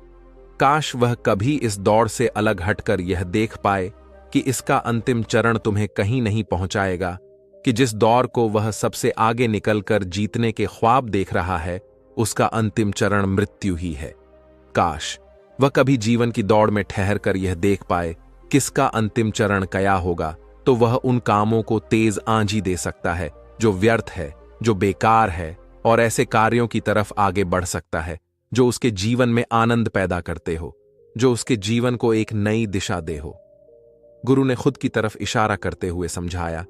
A: काश वह कभी इस दौड़ से अलग हटकर यह देख पाए कि इसका अंतिम चरण तुम्हें कहीं नहीं पहुंचाएगा, कि जिस दौर को वह सबसे आगे निकलकर जीतने के ख्वाब देख रहा है, उसका अंतिम चरण मृत्यु ही है। काश वह कभी जीवन की दौड़ में ठहर कर यह देख पाए किसका अंतिम चरण क्या होगा, तो वह उन कामों को तेज आंजी दे सकता है जो व्यर्थ है, जो बेकार है, और ऐसे कार्यों की तरफ आगे बढ़ सकता है जो उसके जीवन में आनंद पैदा करते हो, जो उसके जीवन को एक नई दिशा दे हो। गुरु ने खुद की तरफ इशारा करते हुए समझाया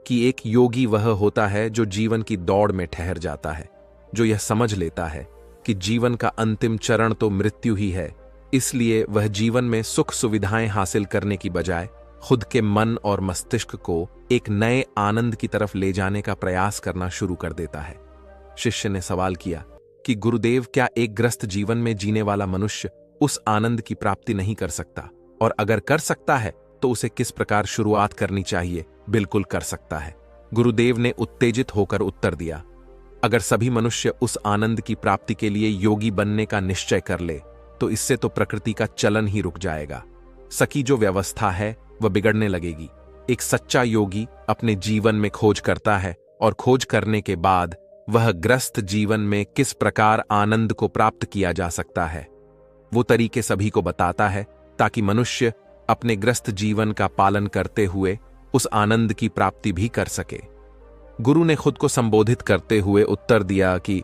A: कि एक योगी वह होता है जो जीवन की दौड़ में ठहर जाता है, जो यह समझ लेता है कि जीवन का अंतिम चरण तो मृत्यु ही है। इसलिए वह जीवन में सुख सुविधाएं हासिल करने की बजाय खुद के मन और मस्तिष्क को एक नए आनंद की तरफ ले जाने का प्रयास करना शुरू कर देता है। शिष्य ने सवाल किया कि गुरुदेव, क्या एक ग्रस्त जीवन में जीने वाला मनुष्य उस आनंद की प्राप्ति नहीं कर सकता? और अगर कर सकता है तो उसे किस प्रकार शुरुआत करनी चाहिए? बिल्कुल कर सकता है। गुरुदेव ने उत्तेजित होकर उत्तर दिया, अगर सभी मनुष्य उस आनंद की प्राप्ति के लिए योगी बनने का निश्चय कर ले, तो इससे तो प्रकृति का चलन ही रुक जाएगा। सकी जो व्यवस्था है वह बिगड़ने लगेगी। एक सच्चा योगी अपने जीवन में खोज करता है, और खोज करने के बाद वह ग्रस्त जीवन में किस प्रकार आनंद को प्राप्त किया जा सकता है, वो तरीके सभी को बताता है, ताकि मनुष्य अपने ग्रस्त जीवन का पालन करते हुए उस आनंद की प्राप्ति भी कर सके। गुरु ने खुद को संबोधित करते हुए उत्तर दिया कि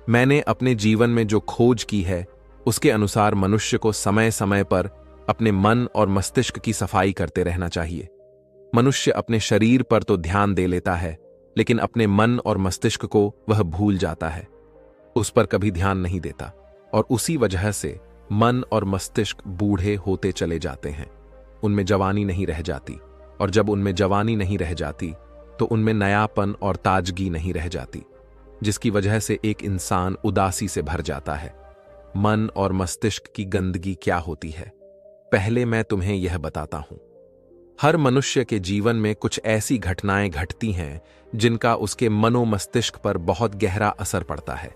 A: मैंने अपने जीवन में जो खोज की है, उसके अनुसार मनुष्य को समय समय पर अपने मन और मस्तिष्क की सफाई करते रहना चाहिए। मनुष्य अपने शरीर पर तो ध्यान दे लेता है, लेकिन अपने मन और मस्तिष्क को वह भूल जाता है, उस पर कभी ध्यान नहीं देता, और उसी वजह से मन और मस्तिष्क बूढ़े होते चले जाते हैं। उनमें जवानी नहीं रह जाती, और जब उनमें जवानी नहीं रह जाती तो उनमें नयापन और ताजगी नहीं रह जाती, जिसकी वजह से एक इंसान उदासी से भर जाता है। मन और मस्तिष्क की गंदगी क्या होती है, पहले मैं तुम्हें यह बताता हूं। हर मनुष्य के जीवन में कुछ ऐसी घटनाएं घटती हैं जिनका उसके मनो मस्तिष्क पर बहुत गहरा असर पड़ता है।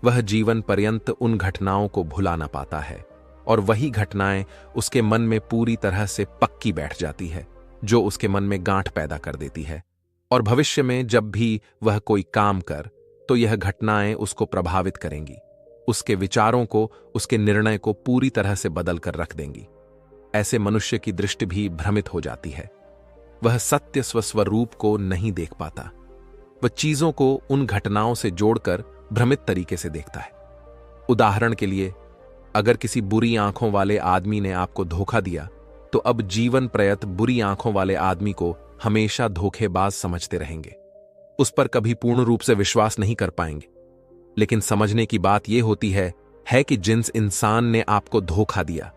A: वह जीवन पर्यंत उन घटनाओं को भुला ना पाता है, और वही घटनाएं उसके मन में पूरी तरह से पक्की बैठ जाती है, जो उसके मन में गांठ पैदा कर देती है। और भविष्य में जब भी वह कोई काम कर, तो यह घटनाएं उसको प्रभावित करेंगी, उसके विचारों को, उसके निर्णय को पूरी तरह से बदल कर रख देंगी। ऐसे मनुष्य की दृष्टि भी भ्रमित हो जाती है। वह सत्य स्वस्वरूप को नहीं देख पाता। वह चीजों को उन घटनाओं से जोड़कर भ्रमित तरीके से देखता है। उदाहरण के लिए, अगर किसी बुरी आंखों वाले आदमी ने आपको धोखा दिया, तो अब जीवन प्रयत बुरी आंखों वाले आदमी को हमेशा धोखेबाज समझते रहेंगे, उस पर कभी पूर्ण रूप से विश्वास नहीं कर पाएंगे। लेकिन समझने की बात यह होती है कि जिस इंसान ने आपको धोखा दिया,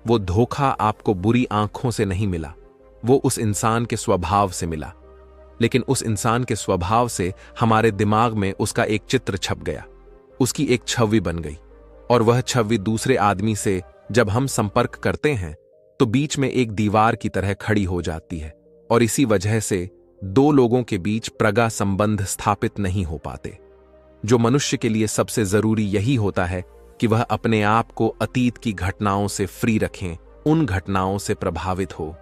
A: वो धोखा आपको बुरी आंखों से नहीं मिला, वो उस इंसान के स्वभाव से मिला। लेकिन उस इंसान के स्वभाव से हमारे दिमाग में उसका एक चित्र छप गया, उसकी एक छवि बन गई, और वह छवि दूसरे आदमी से जब हम संपर्क करते हैं तो बीच में एक दीवार की तरह खड़ी हो जाती है, और इसी वजह से दो लोगों के बीच प्रगा संबंध स्थापित नहीं हो पाते। जो मनुष्य के लिए सबसे जरूरी यही होता है कि वह अपने आप को अतीत की घटनाओं से फ्री रखें, उन घटनाओं से प्रभावित हो,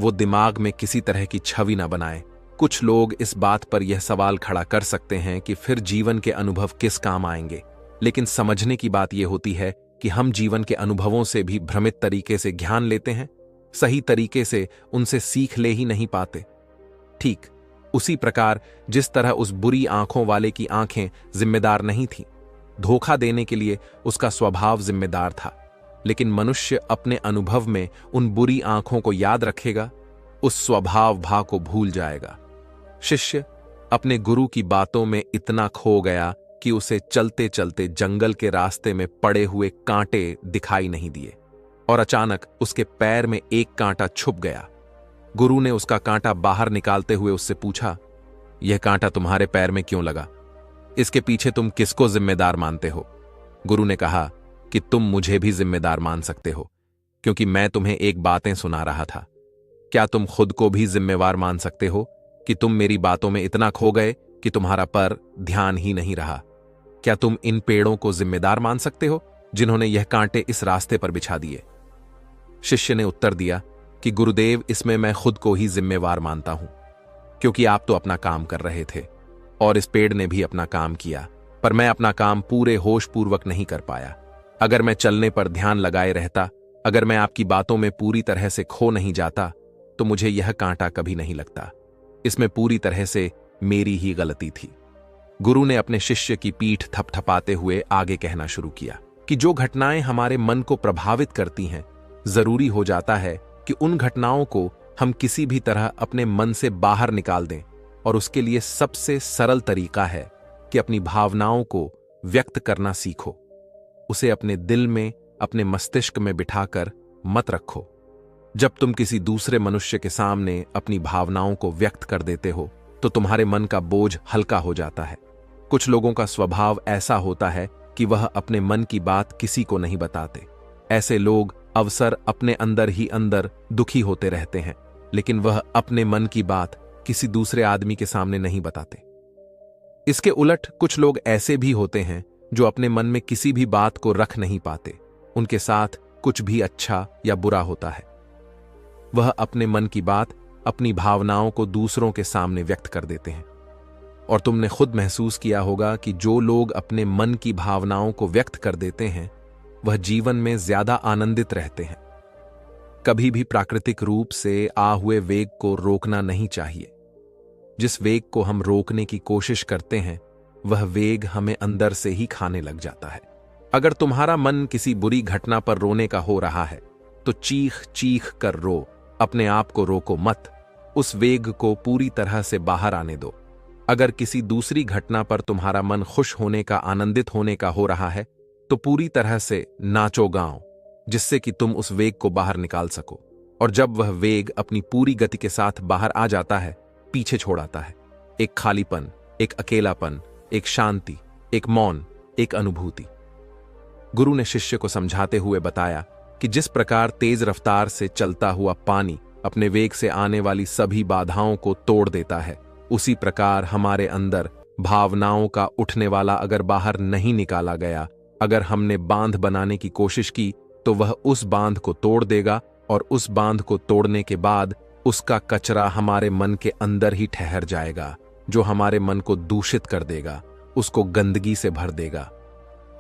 A: वो दिमाग में किसी तरह की छवि न बनाए। कुछ लोग इस बात पर यह सवाल खड़ा कर सकते हैं कि फिर जीवन के अनुभव किस काम आएंगे, लेकिन समझने की बात यह होती है कि हम जीवन के अनुभवों से भी भ्रमित तरीके से ज्ञान लेते हैं, सही तरीके से उनसे सीख ले ही नहीं पाते। ठीक उसी प्रकार जिस तरह उस बुरी आंखों वाले की आंखें जिम्मेदार नहीं थीं, धोखा देने के लिए उसका स्वभाव जिम्मेदार था, लेकिन मनुष्य अपने अनुभव में उन बुरी आंखों को याद रखेगा, उस स्वभाव भाव को भूल जाएगा। शिष्य अपने गुरु की बातों में इतना खो गया कि उसे चलते चलते जंगल के रास्ते में पड़े हुए कांटे दिखाई नहीं दिए, और अचानक उसके पैर में एक कांटा छुप गया। गुरु ने उसका कांटा बाहर निकालते हुए उससे पूछा, यह कांटा तुम्हारे पैर में क्यों लगा? इसके पीछे तुम किसको जिम्मेदार मानते हो? गुरु ने कहा कि तुम मुझे भी जिम्मेदार मान सकते हो, क्योंकि मैं तुम्हें एक बातें सुना रहा था। क्या तुम खुद को भी जिम्मेवार मान सकते हो कि तुम मेरी बातों में इतना खो गए कि तुम्हारा पर ध्यान ही नहीं रहा? क्या तुम इन पेड़ों को जिम्मेदार मान सकते हो जिन्होंने यह कांटे इस रास्ते पर बिछा दिए? शिष्य ने उत्तर दिया कि गुरुदेव, इसमें मैं खुद को ही जिम्मेवार मानता हूं, क्योंकि आप तो अपना काम कर रहे थे और इस पेड़ ने भी अपना काम किया, पर मैं अपना काम पूरे होश पूर्वक नहीं कर पाया। अगर मैं चलने पर ध्यान लगाए रहता, अगर मैं आपकी बातों में पूरी तरह से खो नहीं जाता, तो मुझे यह कांटा कभी नहीं लगता। इसमें पूरी तरह से मेरी ही गलती थी। गुरु ने अपने शिष्य की पीठ थपथपाते हुए आगे कहना शुरू किया कि जो घटनाएं हमारे मन को प्रभावित करती हैं, जरूरी हो जाता है कि उन घटनाओं को हम किसी भी तरह अपने मन से बाहर निकाल दें, और उसके लिए सबसे सरल तरीका है कि अपनी भावनाओं को व्यक्त करना सीखो। उसे अपने दिल में, अपने मस्तिष्क में बिठाकर मत रखो। जब तुम किसी दूसरे मनुष्य के सामने अपनी भावनाओं को व्यक्त कर देते हो, तो तुम्हारे मन का बोझ हल्का हो जाता है। कुछ लोगों का स्वभाव ऐसा होता है कि वह अपने मन की बात किसी को नहीं बताते। ऐसे लोग अवसर अपने अंदर ही अंदर दुखी होते रहते हैं, लेकिन वह अपने मन की बात किसी दूसरे आदमी के सामने नहीं बताते। इसके उलट कुछ लोग ऐसे भी होते हैं जो अपने मन में किसी भी बात को रख नहीं पाते। उनके साथ कुछ भी अच्छा या बुरा होता है, वह अपने मन की बात, अपनी भावनाओं को दूसरों के सामने व्यक्त कर देते हैं। और तुमने खुद महसूस किया होगा कि जो लोग अपने मन की भावनाओं को व्यक्त कर देते हैं, वह जीवन में ज्यादा आनंदित रहते हैं। कभी भी प्राकृतिक रूप से आ हुए वेग को रोकना नहीं चाहिए। जिस वेग को हम रोकने की कोशिश करते हैं, वह वेग हमें अंदर से ही खाने लग जाता है। अगर तुम्हारा मन किसी बुरी घटना पर रोने का हो रहा है, तो चीख चीख कर रो, अपने आप को रोको मत, उस वेग को पूरी तरह से बाहर आने दो। अगर किसी दूसरी घटना पर तुम्हारा मन खुश होने का, आनंदित होने का हो रहा है, तो पूरी तरह से नाचो गाओ, जिससे कि तुम उस वेग को बाहर निकाल सको। और जब वह वेग अपनी पूरी गति के साथ बाहर आ जाता है, पीछे छोड़ आता है एक खालीपन, एक अकेलापन, एक शांति, एक मौन, एक अनुभूति। गुरु ने शिष्य को समझाते हुए बताया कि जिस प्रकार तेज रफ्तार से चलता हुआ पानी अपने वेग से आने वाली सभी बाधाओं को तोड़ देता है, उसी प्रकार हमारे अंदर भावनाओं का उठने वाला अगर बाहर नहीं निकाला गया, अगर हमने बांध बनाने की कोशिश की, तो वह उस बांध को तोड़ देगा, और उस बांध को तोड़ने के बाद उसका कचरा हमारे मन के अंदर ही ठहर जाएगा, जो हमारे मन को दूषित कर देगा, उसको गंदगी से भर देगा।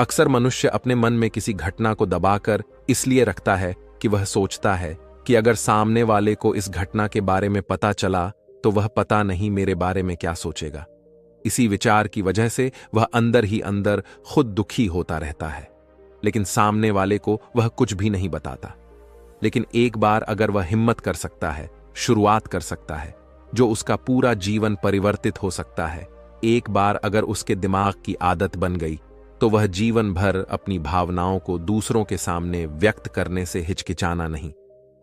A: अक्सर मनुष्य अपने मन में किसी घटना को दबाकर इसलिए रखता है कि वह सोचता है कि अगर सामने वाले को इस घटना के बारे में पता चला तो वह पता नहीं मेरे बारे में क्या सोचेगा। इसी विचार की वजह से वह अंदर ही अंदर खुद दुखी होता रहता है, लेकिन सामने वाले को वह कुछ भी नहीं बताता। लेकिन एक बार अगर वह हिम्मत कर सकता है, शुरुआत कर सकता है, जो उसका पूरा जीवन परिवर्तित हो सकता है। एक बार अगर उसके दिमाग की आदत बन गई तो वह जीवन भर अपनी भावनाओं को दूसरों के सामने व्यक्त करने से हिचकिचाना नहीं।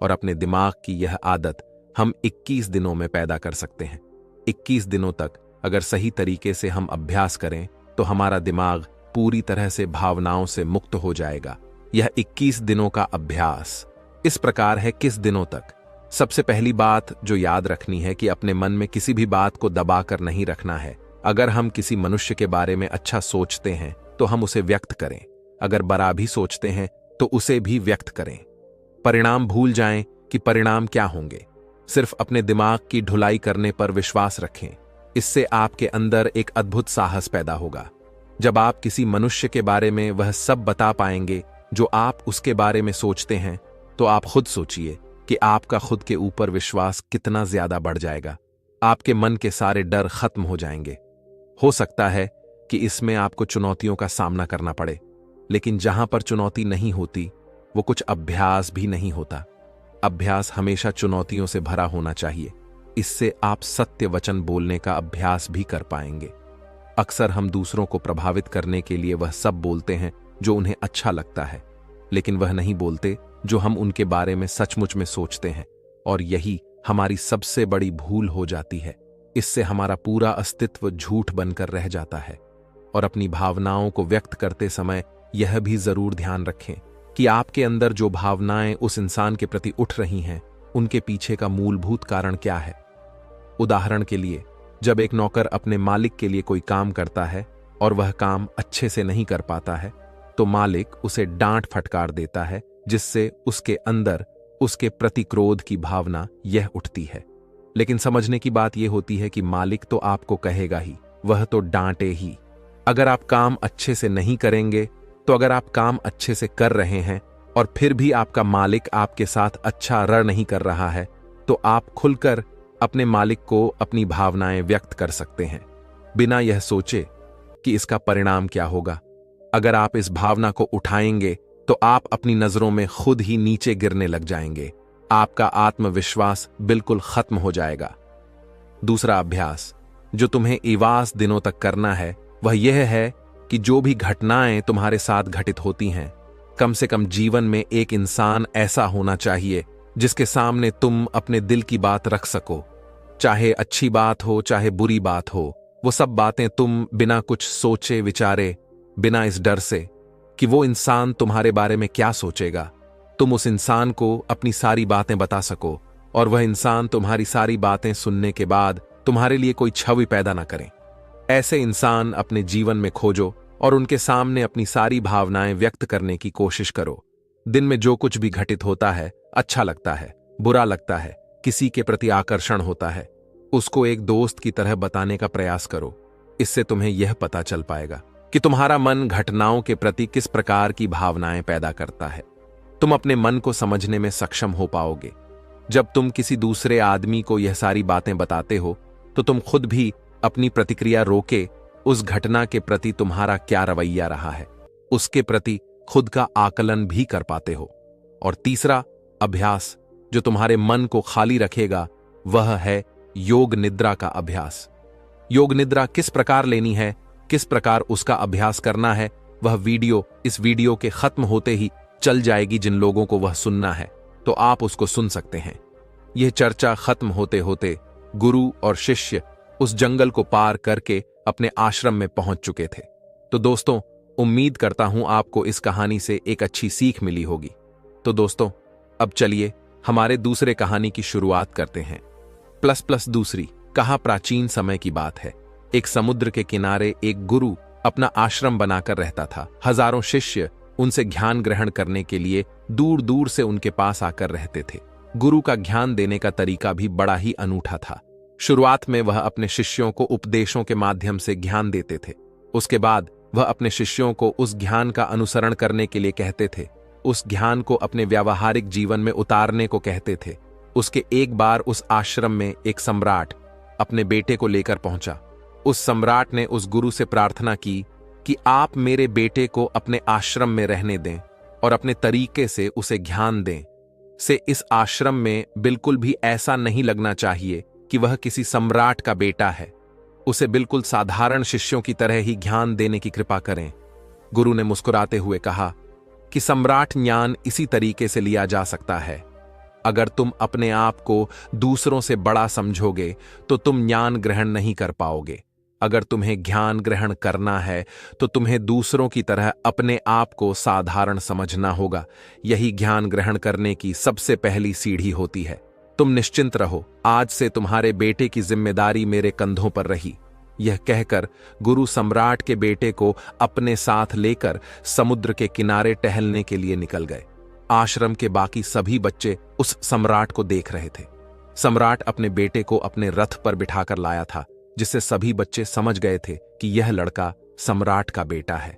A: और अपने दिमाग की यह आदत हम 21 दिनों में पैदा कर सकते हैं। 21 दिनों तक अगर सही तरीके से हम अभ्यास करें तो हमारा दिमाग पूरी तरह से भावनाओं से मुक्त हो जाएगा। यह 21 दिनों का अभ्यास इस प्रकार है। किस दिनों तक? सबसे पहली बात जो याद रखनी है कि अपने मन में किसी भी बात को दबाकर नहीं रखना है। अगर हम किसी मनुष्य के बारे में अच्छा सोचते हैं तो हम उसे व्यक्त करें, अगर बुरा भी सोचते हैं तो उसे भी व्यक्त करें। परिणाम भूल जाएं कि परिणाम क्या होंगे। सिर्फ अपने दिमाग की ढुलाई करने पर विश्वास रखें। इससे आपके अंदर एक अद्भुत साहस पैदा होगा। जब आप किसी मनुष्य के बारे में वह सब बता पाएंगे जो आप उसके बारे में सोचते हैं, तो आप खुद सोचिए कि आपका खुद के ऊपर विश्वास कितना ज्यादा बढ़ जाएगा। आपके मन के सारे डर खत्म हो जाएंगे। हो सकता है कि इसमें आपको चुनौतियों का सामना करना पड़े, लेकिन जहां पर चुनौती नहीं होती वो कुछ अभ्यास भी नहीं होता। अभ्यास हमेशा चुनौतियों से भरा होना चाहिए। इससे आप सत्य वचन बोलने का अभ्यास भी कर पाएंगे। अक्सर हम दूसरों को प्रभावित करने के लिए वह सब बोलते हैं जो उन्हें अच्छा लगता है, लेकिन वह नहीं बोलते जो हम उनके बारे में सचमुच में सोचते हैं। और यही हमारी सबसे बड़ी भूल हो जाती है। इससे हमारा पूरा अस्तित्व झूठ बनकर रह जाता है। और अपनी भावनाओं को व्यक्त करते समय यह भी जरूर ध्यान रखें कि आपके अंदर जो भावनाएं उस इंसान के प्रति उठ रही हैं, उनके पीछे का मूलभूत कारण क्या है। उदाहरण के लिए, जब एक नौकर अपने मालिक के लिए कोई काम करता है और वह काम अच्छे से नहीं कर पाता है, तो मालिक उसे डांट फटकार देता है, जिससे उसके अंदर उसके प्रति क्रोध की भावना यह उठती है। लेकिन समझने की बात यह होती है कि मालिक तो आपको कहेगा ही, वह तो डांटे ही। अगर आप काम अच्छे से नहीं करेंगे, तो अगर आप काम अच्छे से कर रहे हैं और फिर भी आपका मालिक आपके साथ अच्छा रण नहीं कर रहा है, तो आप खुलकर अपने मालिक को अपनी भावनाएं व्यक्त कर सकते हैं, बिना यह सोचे कि इसका परिणाम क्या होगा। अगर आप इस भावना को उठाएंगे तो आप अपनी नजरों में खुद ही नीचे गिरने लग जाएंगे। आपका आत्मविश्वास बिल्कुल खत्म हो जाएगा। दूसरा अभ्यास जो तुम्हें 21 दिनों तक करना है वह यह है कि जो भी घटनाएं तुम्हारे साथ घटित होती हैं, कम से कम जीवन में एक इंसान ऐसा होना चाहिए जिसके सामने तुम अपने दिल की बात रख सको। चाहे अच्छी बात हो चाहे बुरी बात हो, वो सब बातें तुम बिना कुछ सोचे विचारे, बिना इस डर से कि वो इंसान तुम्हारे बारे में क्या सोचेगा, तुम उस इंसान को अपनी सारी बातें बता सको और वह इंसान तुम्हारी सारी बातें सुनने के बाद तुम्हारे लिए कोई छवि पैदा ना करें। ऐसे इंसान अपने जीवन में खोजो और उनके सामने अपनी सारी भावनाएं व्यक्त करने की कोशिश करो। दिन में जो कुछ भी घटित होता है, अच्छा लगता है, बुरा लगता है, किसी के प्रति आकर्षण होता है, उसको एक दोस्त की तरह बताने का प्रयास करो। इससे तुम्हें यह पता चल पाएगा कि तुम्हारा मन घटनाओं के प्रति किस प्रकार की भावनाएं पैदा करता है। तुम अपने मन को समझने में सक्षम हो पाओगे। जब तुम किसी दूसरे आदमी को यह सारी बातें बताते हो तो तुम खुद भी अपनी प्रतिक्रिया रोके उस घटना के प्रति तुम्हारा क्या रवैया रहा है, उसके प्रति खुद का आकलन भी कर पाते हो। और तीसरा अभ्यास जो तुम्हारे मन को खाली रखेगा वह है योग निद्रा का अभ्यास। योग निद्रा किस प्रकार लेनी है, किस प्रकार उसका अभ्यास करना है, वह वीडियो इस वीडियो के खत्म होते ही चल जाएगी। जिन लोगों को वह सुनना है तो आप उसको सुन सकते हैं। यह चर्चा खत्म होते होते गुरु और शिष्य उस जंगल को पार करके अपने आश्रम में पहुंच चुके थे। तो दोस्तों, उम्मीद करता हूं आपको इस कहानी से एक अच्छी सीख मिली होगी। तो दोस्तों, अब चलिए हमारे दूसरे कहानी की शुरुआत करते हैं। प्लस दूसरी कहा प्राचीन समय की बात है। एक समुद्र के किनारे एक गुरु अपना आश्रम बनाकर रहता था। हजारों शिष्य उनसे ज्ञान ग्रहण करने के लिए दूर दूर से उनके पास आकर रहते थे। गुरु का ज्ञान देने का तरीका भी बड़ा ही अनूठा था। शुरुआत में वह अपने शिष्यों को उपदेशों के माध्यम से ज्ञान देते थे। उसके बाद वह अपने शिष्यों को उस ज्ञान का अनुसरण करने के लिए कहते थे, उस ज्ञान को अपने व्यावहारिक जीवन में उतारने को कहते थे। उसके एक बार उस आश्रम में एक सम्राट अपने बेटे को लेकर पहुंचा। उस सम्राट ने उस गुरु से प्रार्थना की कि आप मेरे बेटे को अपने आश्रम में रहने दें और अपने तरीके से उसे ज्ञान दें। से इस आश्रम में बिल्कुल भी ऐसा नहीं लगना चाहिए कि वह किसी सम्राट का बेटा है। उसे बिल्कुल साधारण शिष्यों की तरह ही ज्ञान देने की कृपा करें। गुरु ने मुस्कुराते हुए कहा कि सम्राट ज्ञान इसी तरीके से लिया जा सकता है। अगर तुम अपने आप को दूसरों से बड़ा समझोगे तो तुम ज्ञान ग्रहण नहीं कर पाओगे। अगर तुम्हें ज्ञान ग्रहण करना है तो तुम्हें दूसरों की तरह अपने आप को साधारण समझना होगा। यही ज्ञान ग्रहण करने की सबसे पहली सीढ़ी होती है। तुम निश्चिंत रहो, आज से तुम्हारे बेटे की जिम्मेदारी मेरे कंधों पर रही। यह कहकर गुरु सम्राट के बेटे को अपने साथ लेकर समुद्र के किनारे टहलने के लिए निकल गए। आश्रम के बाकी सभी बच्चे उस सम्राट को देख रहे थे। सम्राट अपने बेटे को अपने रथ पर बिठाकर लाया था, जिससे सभी बच्चे समझ गए थे कि यह लड़का सम्राट का बेटा है।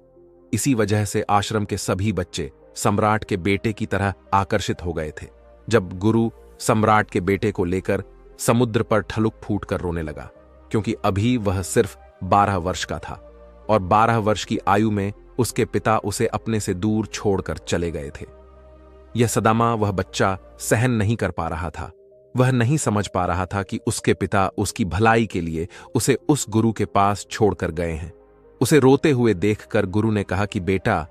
A: इसी वजह से आश्रम के सभी बच्चे सम्राट के बेटे की तरह आकर्षित हो गए थे। जब गुरु सम्राट के बेटे को लेकर समुद्र पर ठलुक फूट कर रोने लगा, क्योंकि अभी वह सिर्फ 12 वर्ष का था और 12 वर्ष की आयु में उसके पिता उसे अपने से दूर छोड़कर चले गए थे। यह सदमा वह बच्चा सहन नहीं कर पा रहा था। वह नहीं समझ पा रहा था कि उसके पिता उसकी भलाई के लिए उसे उस गुरु के पास छोड़कर गए हैं। उसे रोते हुए देखकर गुरु ने कहा कि बेटा,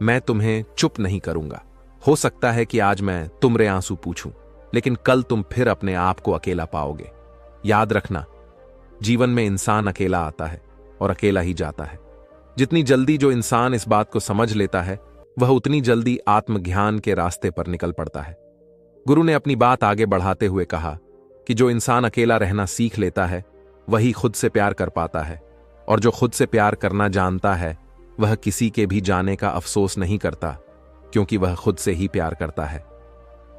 A: मैं तुम्हें चुप नहीं करूंगा। हो सकता है कि आज मैं तुमरे आंसू पूछूं, लेकिन कल तुम फिर अपने आप को अकेला पाओगे। याद रखना, जीवन में इंसान अकेला आता है और अकेला ही जाता है। जितनी जल्दी जो इंसान इस बात को समझ लेता है, वह उतनी जल्दी आत्मज्ञान के रास्ते पर निकल पड़ता है। गुरु ने अपनी बात आगे बढ़ाते हुए कहा कि जो इंसान अकेला रहना सीख लेता है, वही खुद से प्यार कर पाता है, और जो खुद से प्यार करना जानता है, वह किसी के भी जाने का अफसोस नहीं करता, क्योंकि वह खुद से ही प्यार करता है।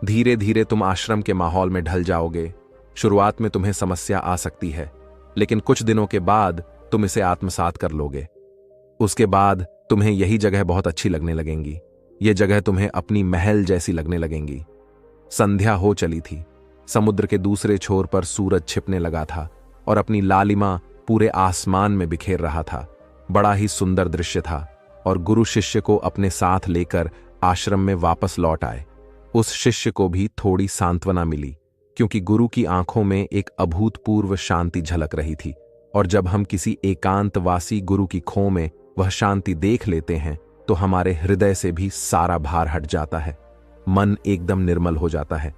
A: धीरे धीरे तुम आश्रम के माहौल में ढल जाओगे। शुरुआत में तुम्हें समस्या आ सकती है, लेकिन कुछ दिनों के बाद तुम इसे आत्मसात कर लोगे। उसके बाद तुम्हें यही जगह बहुत अच्छी लगने लगेंगी। ये जगह तुम्हें अपनी महल जैसी लगने लगेंगी। संध्या हो चली थी। समुद्र के दूसरे छोर पर सूरज छिपने लगा था और अपनी लालिमा पूरे आसमान में बिखेर रहा था। बड़ा ही सुंदर दृश्य था और गुरु शिष्य को अपने साथ लेकर आश्रम में वापस लौट आए। उस शिष्य को भी थोड़ी सांत्वना मिली, क्योंकि गुरु की आंखों में एक अभूतपूर्व शांति झलक रही थी। और जब हम किसी एकांतवासी गुरु की खो में वह शांति देख लेते हैं, तो हमारे हृदय से भी सारा भार हट जाता है, मन एकदम निर्मल हो जाता है।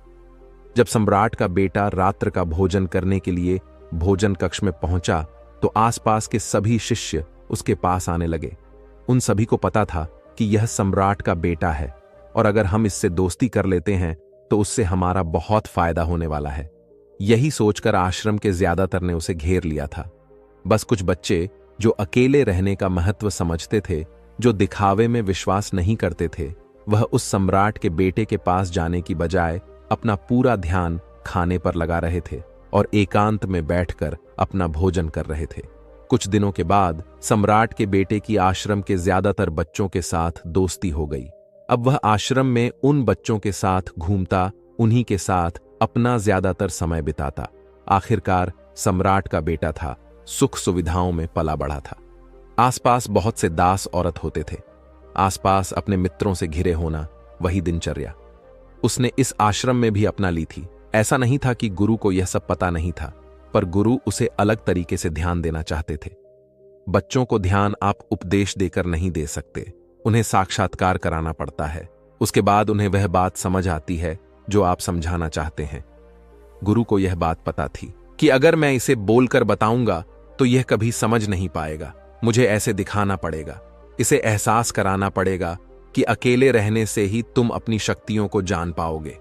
A: जब सम्राट का बेटा रात्र का भोजन करने के लिए भोजन कक्ष में पहुंचा, तो आसपास के सभी शिष्य उसके पास आने लगे। उन सभी को पता था कि यह सम्राट का बेटा है, और अगर हम इससे दोस्ती कर लेते हैं तो उससे हमारा बहुत फायदा होने वाला है। यही सोचकर आश्रम के ज्यादातर ने उसे घेर लिया था। बस कुछ बच्चे जो अकेले रहने का महत्व समझते थे, जो दिखावे में विश्वास नहीं करते थे, वह उस सम्राट के बेटे के पास जाने की बजाय अपना पूरा ध्यान खाने पर लगा रहे थे और एकांत में बैठकर अपना भोजन कर रहे थे। कुछ दिनों के बाद सम्राट के बेटे की आश्रम के ज्यादातर बच्चों के साथ दोस्ती हो गई। अब वह आश्रम में उन बच्चों के साथ घूमता, उन्हीं के साथ अपना ज्यादातर समय बिताता। आखिरकार सम्राट का बेटा था, सुख सुविधाओं में पला बढ़ा था। आसपास बहुत से दास औरत होते थे। आसपास अपने मित्रों से घिरे होना, वही दिनचर्या उसने इस आश्रम में भी अपना ली थी। ऐसा नहीं था कि गुरु को यह सब पता नहीं था, पर गुरु उसे अलग तरीके से ध्यान देना चाहते थे। बच्चों को ध्यान आप उपदेश देकर नहीं दे सकते, उन्हें साक्षात्कार कराना पड़ता है। उसके बाद उन्हें वह बात समझ आती है जो आप समझाना चाहते हैं। गुरु को यह बात पता थी कि अगर मैं इसे बोलकर बताऊंगा तो यह कभी समझ नहीं पाएगा। मुझे ऐसे दिखाना पड़ेगा, इसे एहसास कराना पड़ेगा कि अकेले रहने से ही तुम अपनी शक्तियों को जान पाओगे।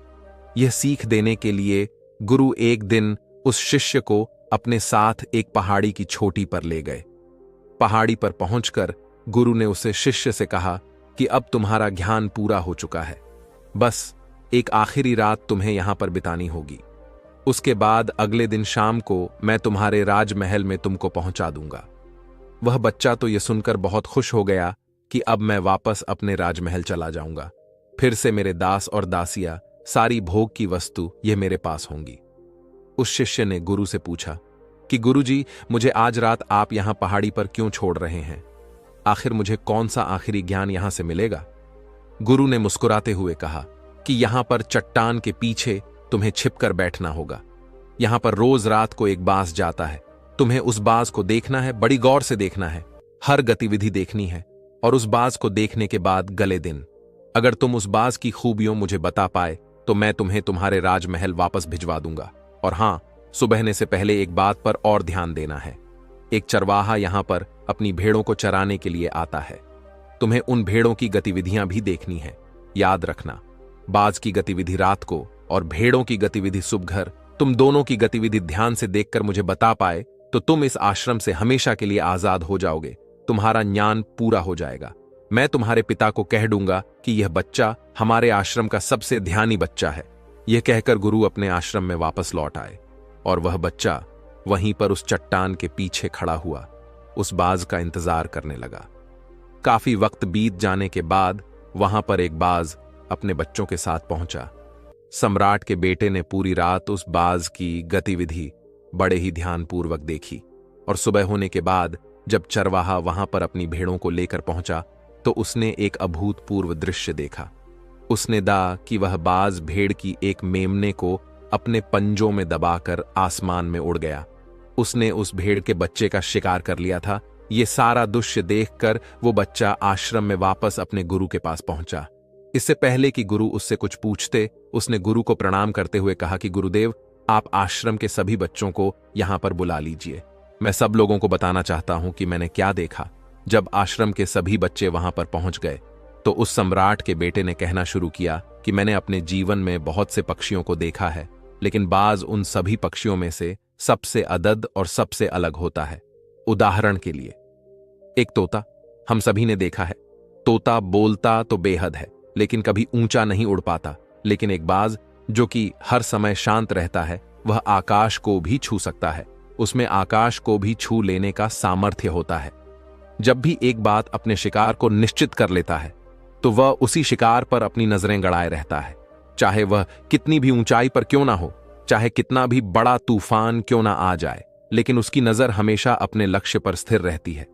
A: यह सीख देने के लिए गुरु एक दिन उस शिष्य को अपने साथ एक पहाड़ी की चोटी पर ले गए। पहाड़ी पर पहुंचकर गुरु ने उसे शिष्य से कहा कि अब तुम्हारा ज्ञान पूरा हो चुका है, बस एक आखिरी रात तुम्हें यहां पर बितानी होगी। उसके बाद अगले दिन शाम को मैं तुम्हारे राजमहल में तुमको पहुंचा दूंगा। वह बच्चा तो यह सुनकर बहुत खुश हो गया कि अब मैं वापस अपने राजमहल चला जाऊंगा, फिर से मेरे दास और दासियां, सारी भोग की वस्तु ये मेरे पास होंगी। उस शिष्य ने गुरु से पूछा कि गुरुजी, मुझे आज रात आप यहां पहाड़ी पर क्यों छोड़ रहे हैं? आखिर मुझे कौन सा आखिरी ज्ञान यहां से मिलेगा? गुरु ने मुस्कुराते हुए कहा कि यहां पर चट्टान के पीछे तुम्हें छिपकर बैठना होगा। यहां पर रोज रात को एक बाज जाता है, तुम्हें उस बाज को देखना है, बड़ी गौर से देखना है, हर गतिविधि देखनी है, और उस बाज को देखने के बाद गले दिन अगर तुम उस बाज की खूबियों मुझे बता पाए तो मैं तुम्हें तुम्हारे राजमहल वापस भिजवा दूंगा। और हां, सुबहने से पहले एक बात पर और ध्यान देना है। एक चरवाहा यहां पर अपनी भेड़ों को चराने के लिए आता है। तुम्हें उन भेड़ों की गतिविधियां भी देखनी है। याद रखना, बाज की गतिविधि रात को और भेड़ों की गतिविधि सुबह, तुम दोनों की गतिविधि ध्यान से देखकर मुझे बता पाए तो तुम इस आश्रम से हमेशा के लिए आजाद हो जाओगे, तुम्हारा ज्ञान पूरा हो जाएगा। मैं तुम्हारे पिता को कह दूंगा कि यह बच्चा हमारे आश्रम का सबसे ध्यानी बच्चा है। यह कहकर गुरु अपने आश्रम में वापस लौट आए और वह बच्चा वहीं पर उस चट्टान के पीछे खड़ा हुआ, उस बाज का इंतजार करने लगा। काफी वक्त बीत जाने के बाद वहां पर एक बाज अपने बच्चों के साथ पहुंचा। सम्राट के बेटे ने पूरी रात उस बाज की गतिविधि बड़े ही ध्यानपूर्वक देखी और सुबह होने के बाद जब चरवाहा वहां पर अपनी भेड़ों को लेकर पहुंचा तो उसने एक अभूतपूर्व दृश्य देखा। उसने दा कि वह बाज भेड़ की एक मेमने को अपने पंजों में दबाकर आसमान में उड़ गया। उसने उस भेड़ के बच्चे का शिकार कर लिया था। ये सारा दृश्य देखकर वो बच्चा आश्रम में वापस अपने गुरु के पास पहुंचा। इससे पहले कि गुरु उससे कुछ पूछते, उसने गुरु को प्रणाम करते हुए कहा कि गुरुदेव, आप आश्रम के सभी बच्चों को यहां पर बुला लीजिए। मैं सब लोगों को बताना चाहता हूं कि मैंने क्या देखा। जब आश्रम के सभी बच्चे वहां पर पहुंच गए तो उस सम्राट के बेटे ने कहना शुरू किया कि मैंने अपने जीवन में बहुत से पक्षियों को देखा है, लेकिन बाज उन सभी पक्षियों में से सबसे अदद और सबसे अलग होता है। उदाहरण के लिए, एक तोता हम सभी ने देखा है। तोता बोलता तो बेहद है, लेकिन कभी ऊंचा नहीं उड़ पाता। लेकिन एक बाज जो कि हर समय शांत रहता है, वह आकाश को भी छू सकता है। उसमें आकाश को भी छू लेने का सामर्थ्य होता है। जब भी एक बात अपने शिकार को निश्चित कर लेता है तो वह उसी शिकार पर अपनी नजरें गड़ाए रहता है, चाहे वह कितनी भी ऊंचाई पर क्यों ना हो, चाहे कितना भी बड़ा तूफान क्यों ना आ जाए, लेकिन उसकी नजर हमेशा अपने लक्ष्य पर स्थिर रहती है।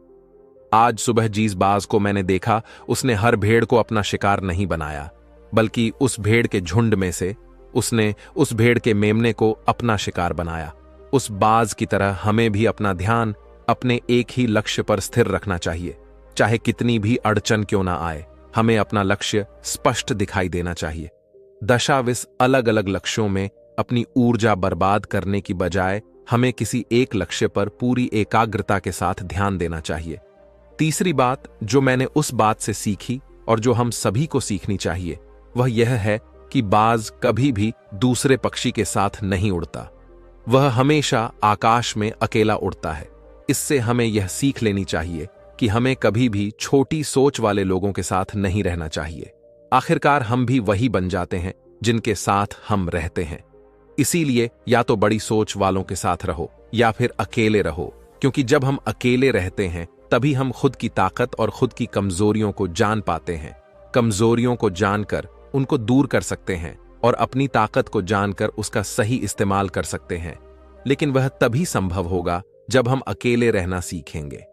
A: आज सुबह जिस बाज को मैंने देखा, उसने हर भेड़ को अपना शिकार नहीं बनाया, बल्कि उस भेड़ के झुंड में से उसने उस भेड़ के मेमने को अपना शिकार बनाया। उस बाज की तरह हमें भी अपना ध्यान अपने एक ही लक्ष्य पर स्थिर रखना चाहिए। चाहे कितनी भी अड़चन क्यों ना आए, हमें अपना लक्ष्य स्पष्ट दिखाई देना चाहिए। दशाविश अलग अलग लक्ष्यों में अपनी ऊर्जा बर्बाद करने की बजाय हमें किसी एक लक्ष्य पर पूरी एकाग्रता के साथ ध्यान देना चाहिए। तीसरी बात जो मैंने उस बात से सीखी और जो हम सभी को सीखनी चाहिए, वह यह है कि बाज कभी भी दूसरे पक्षी के साथ नहीं उड़ता। वह हमेशा आकाश में अकेला उड़ता है। इससे हमें यह सीख लेनी चाहिए कि हमें कभी भी छोटी सोच वाले लोगों के साथ नहीं रहना चाहिए। आखिरकार हम भी वही बन जाते हैं जिनके साथ हम रहते हैं। इसीलिए या तो बड़ी सोच वालों के साथ रहो या फिर अकेले रहो, क्योंकि जब हम अकेले रहते हैं तभी हम खुद की ताकत और खुद की कमजोरियों को जान पाते हैं। कमजोरियों को जानकर उनको दूर कर सकते हैं और अपनी ताकत को जानकर उसका सही इस्तेमाल कर सकते हैं। लेकिन वह तभी संभव होगा जब हम अकेले रहना सीखेंगे।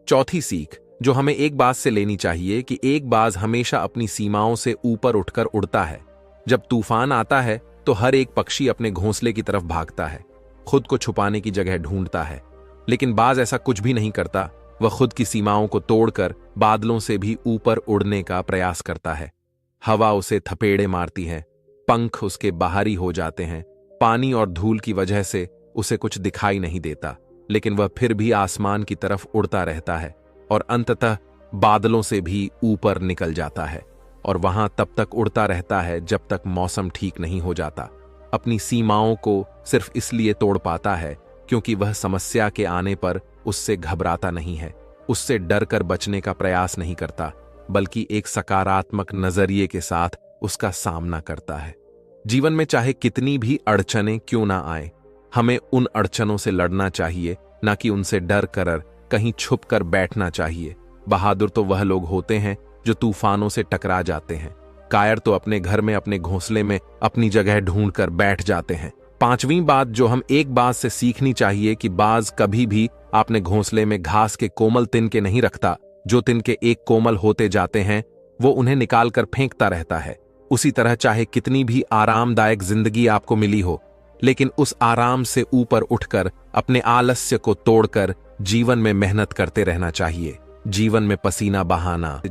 A: चौथी सीख जो हमें एक बात से लेनी चाहिए कि एक बाज हमेशा अपनी सीमाओं से ऊपर उठकर उड़ता है। जब तूफान आता है तो हर एक पक्षी अपने घोंसले की तरफ भागता है, खुद को छुपाने की जगह ढूंढता है। लेकिन बाज ऐसा कुछ भी नहीं करता। वह खुद की सीमाओं को तोड़कर बादलों से भी ऊपर उड़ने का प्रयास करता है। हवा उसे थपेड़े मारती है, पंख उसके बाहरी हो जाते हैं, पानी और धूल की वजह से उसे कुछ दिखाई नहीं देता, लेकिन वह फिर भी आसमान की तरफ उड़ता रहता है और अंततः बादलों से भी ऊपर निकल जाता है और वहां तब तक उड़ता रहता है जब तक मौसम ठीक नहीं हो जाता। अपनी सीमाओं को सिर्फ इसलिए तोड़ पाता है क्योंकि वह समस्या के आने पर उससे घबराता नहीं है, उससे डर कर बचने का प्रयास नहीं करता, बल्कि एक सकारात्मक नजरिए के साथ उसका सामना करता है। जीवन में चाहे कितनी भी अड़चनें क्यों ना आए, हमें उन अड़चनों से लड़ना चाहिए, ना कि उनसे डर कर कहीं छुप कर बैठना चाहिए। बहादुर तो वह लोग होते हैं जो तूफानों से टकरा जाते हैं। कायर तो अपने घर में अपने घोंसले में अपनी जगह ढूंढ कर बैठ जाते हैं। पांचवीं बात जो हम एक बात से सीखनी चाहिए कि बाज कभी भी अपने घोंसले में घास के कोमल तिनके नहीं रखता। जो तिनके एक कोमल होते जाते हैं वो उन्हें निकाल कर फेंकता रहता है। उसी तरह चाहे कितनी भी आरामदायक जिंदगी आपको मिली हो, लेकिन उस आराम से ऊपर उठकर अपने आलस्य को तोड़कर जीवन में मेहनत करते रहना चाहिए। जीवन में पसीना बहाना।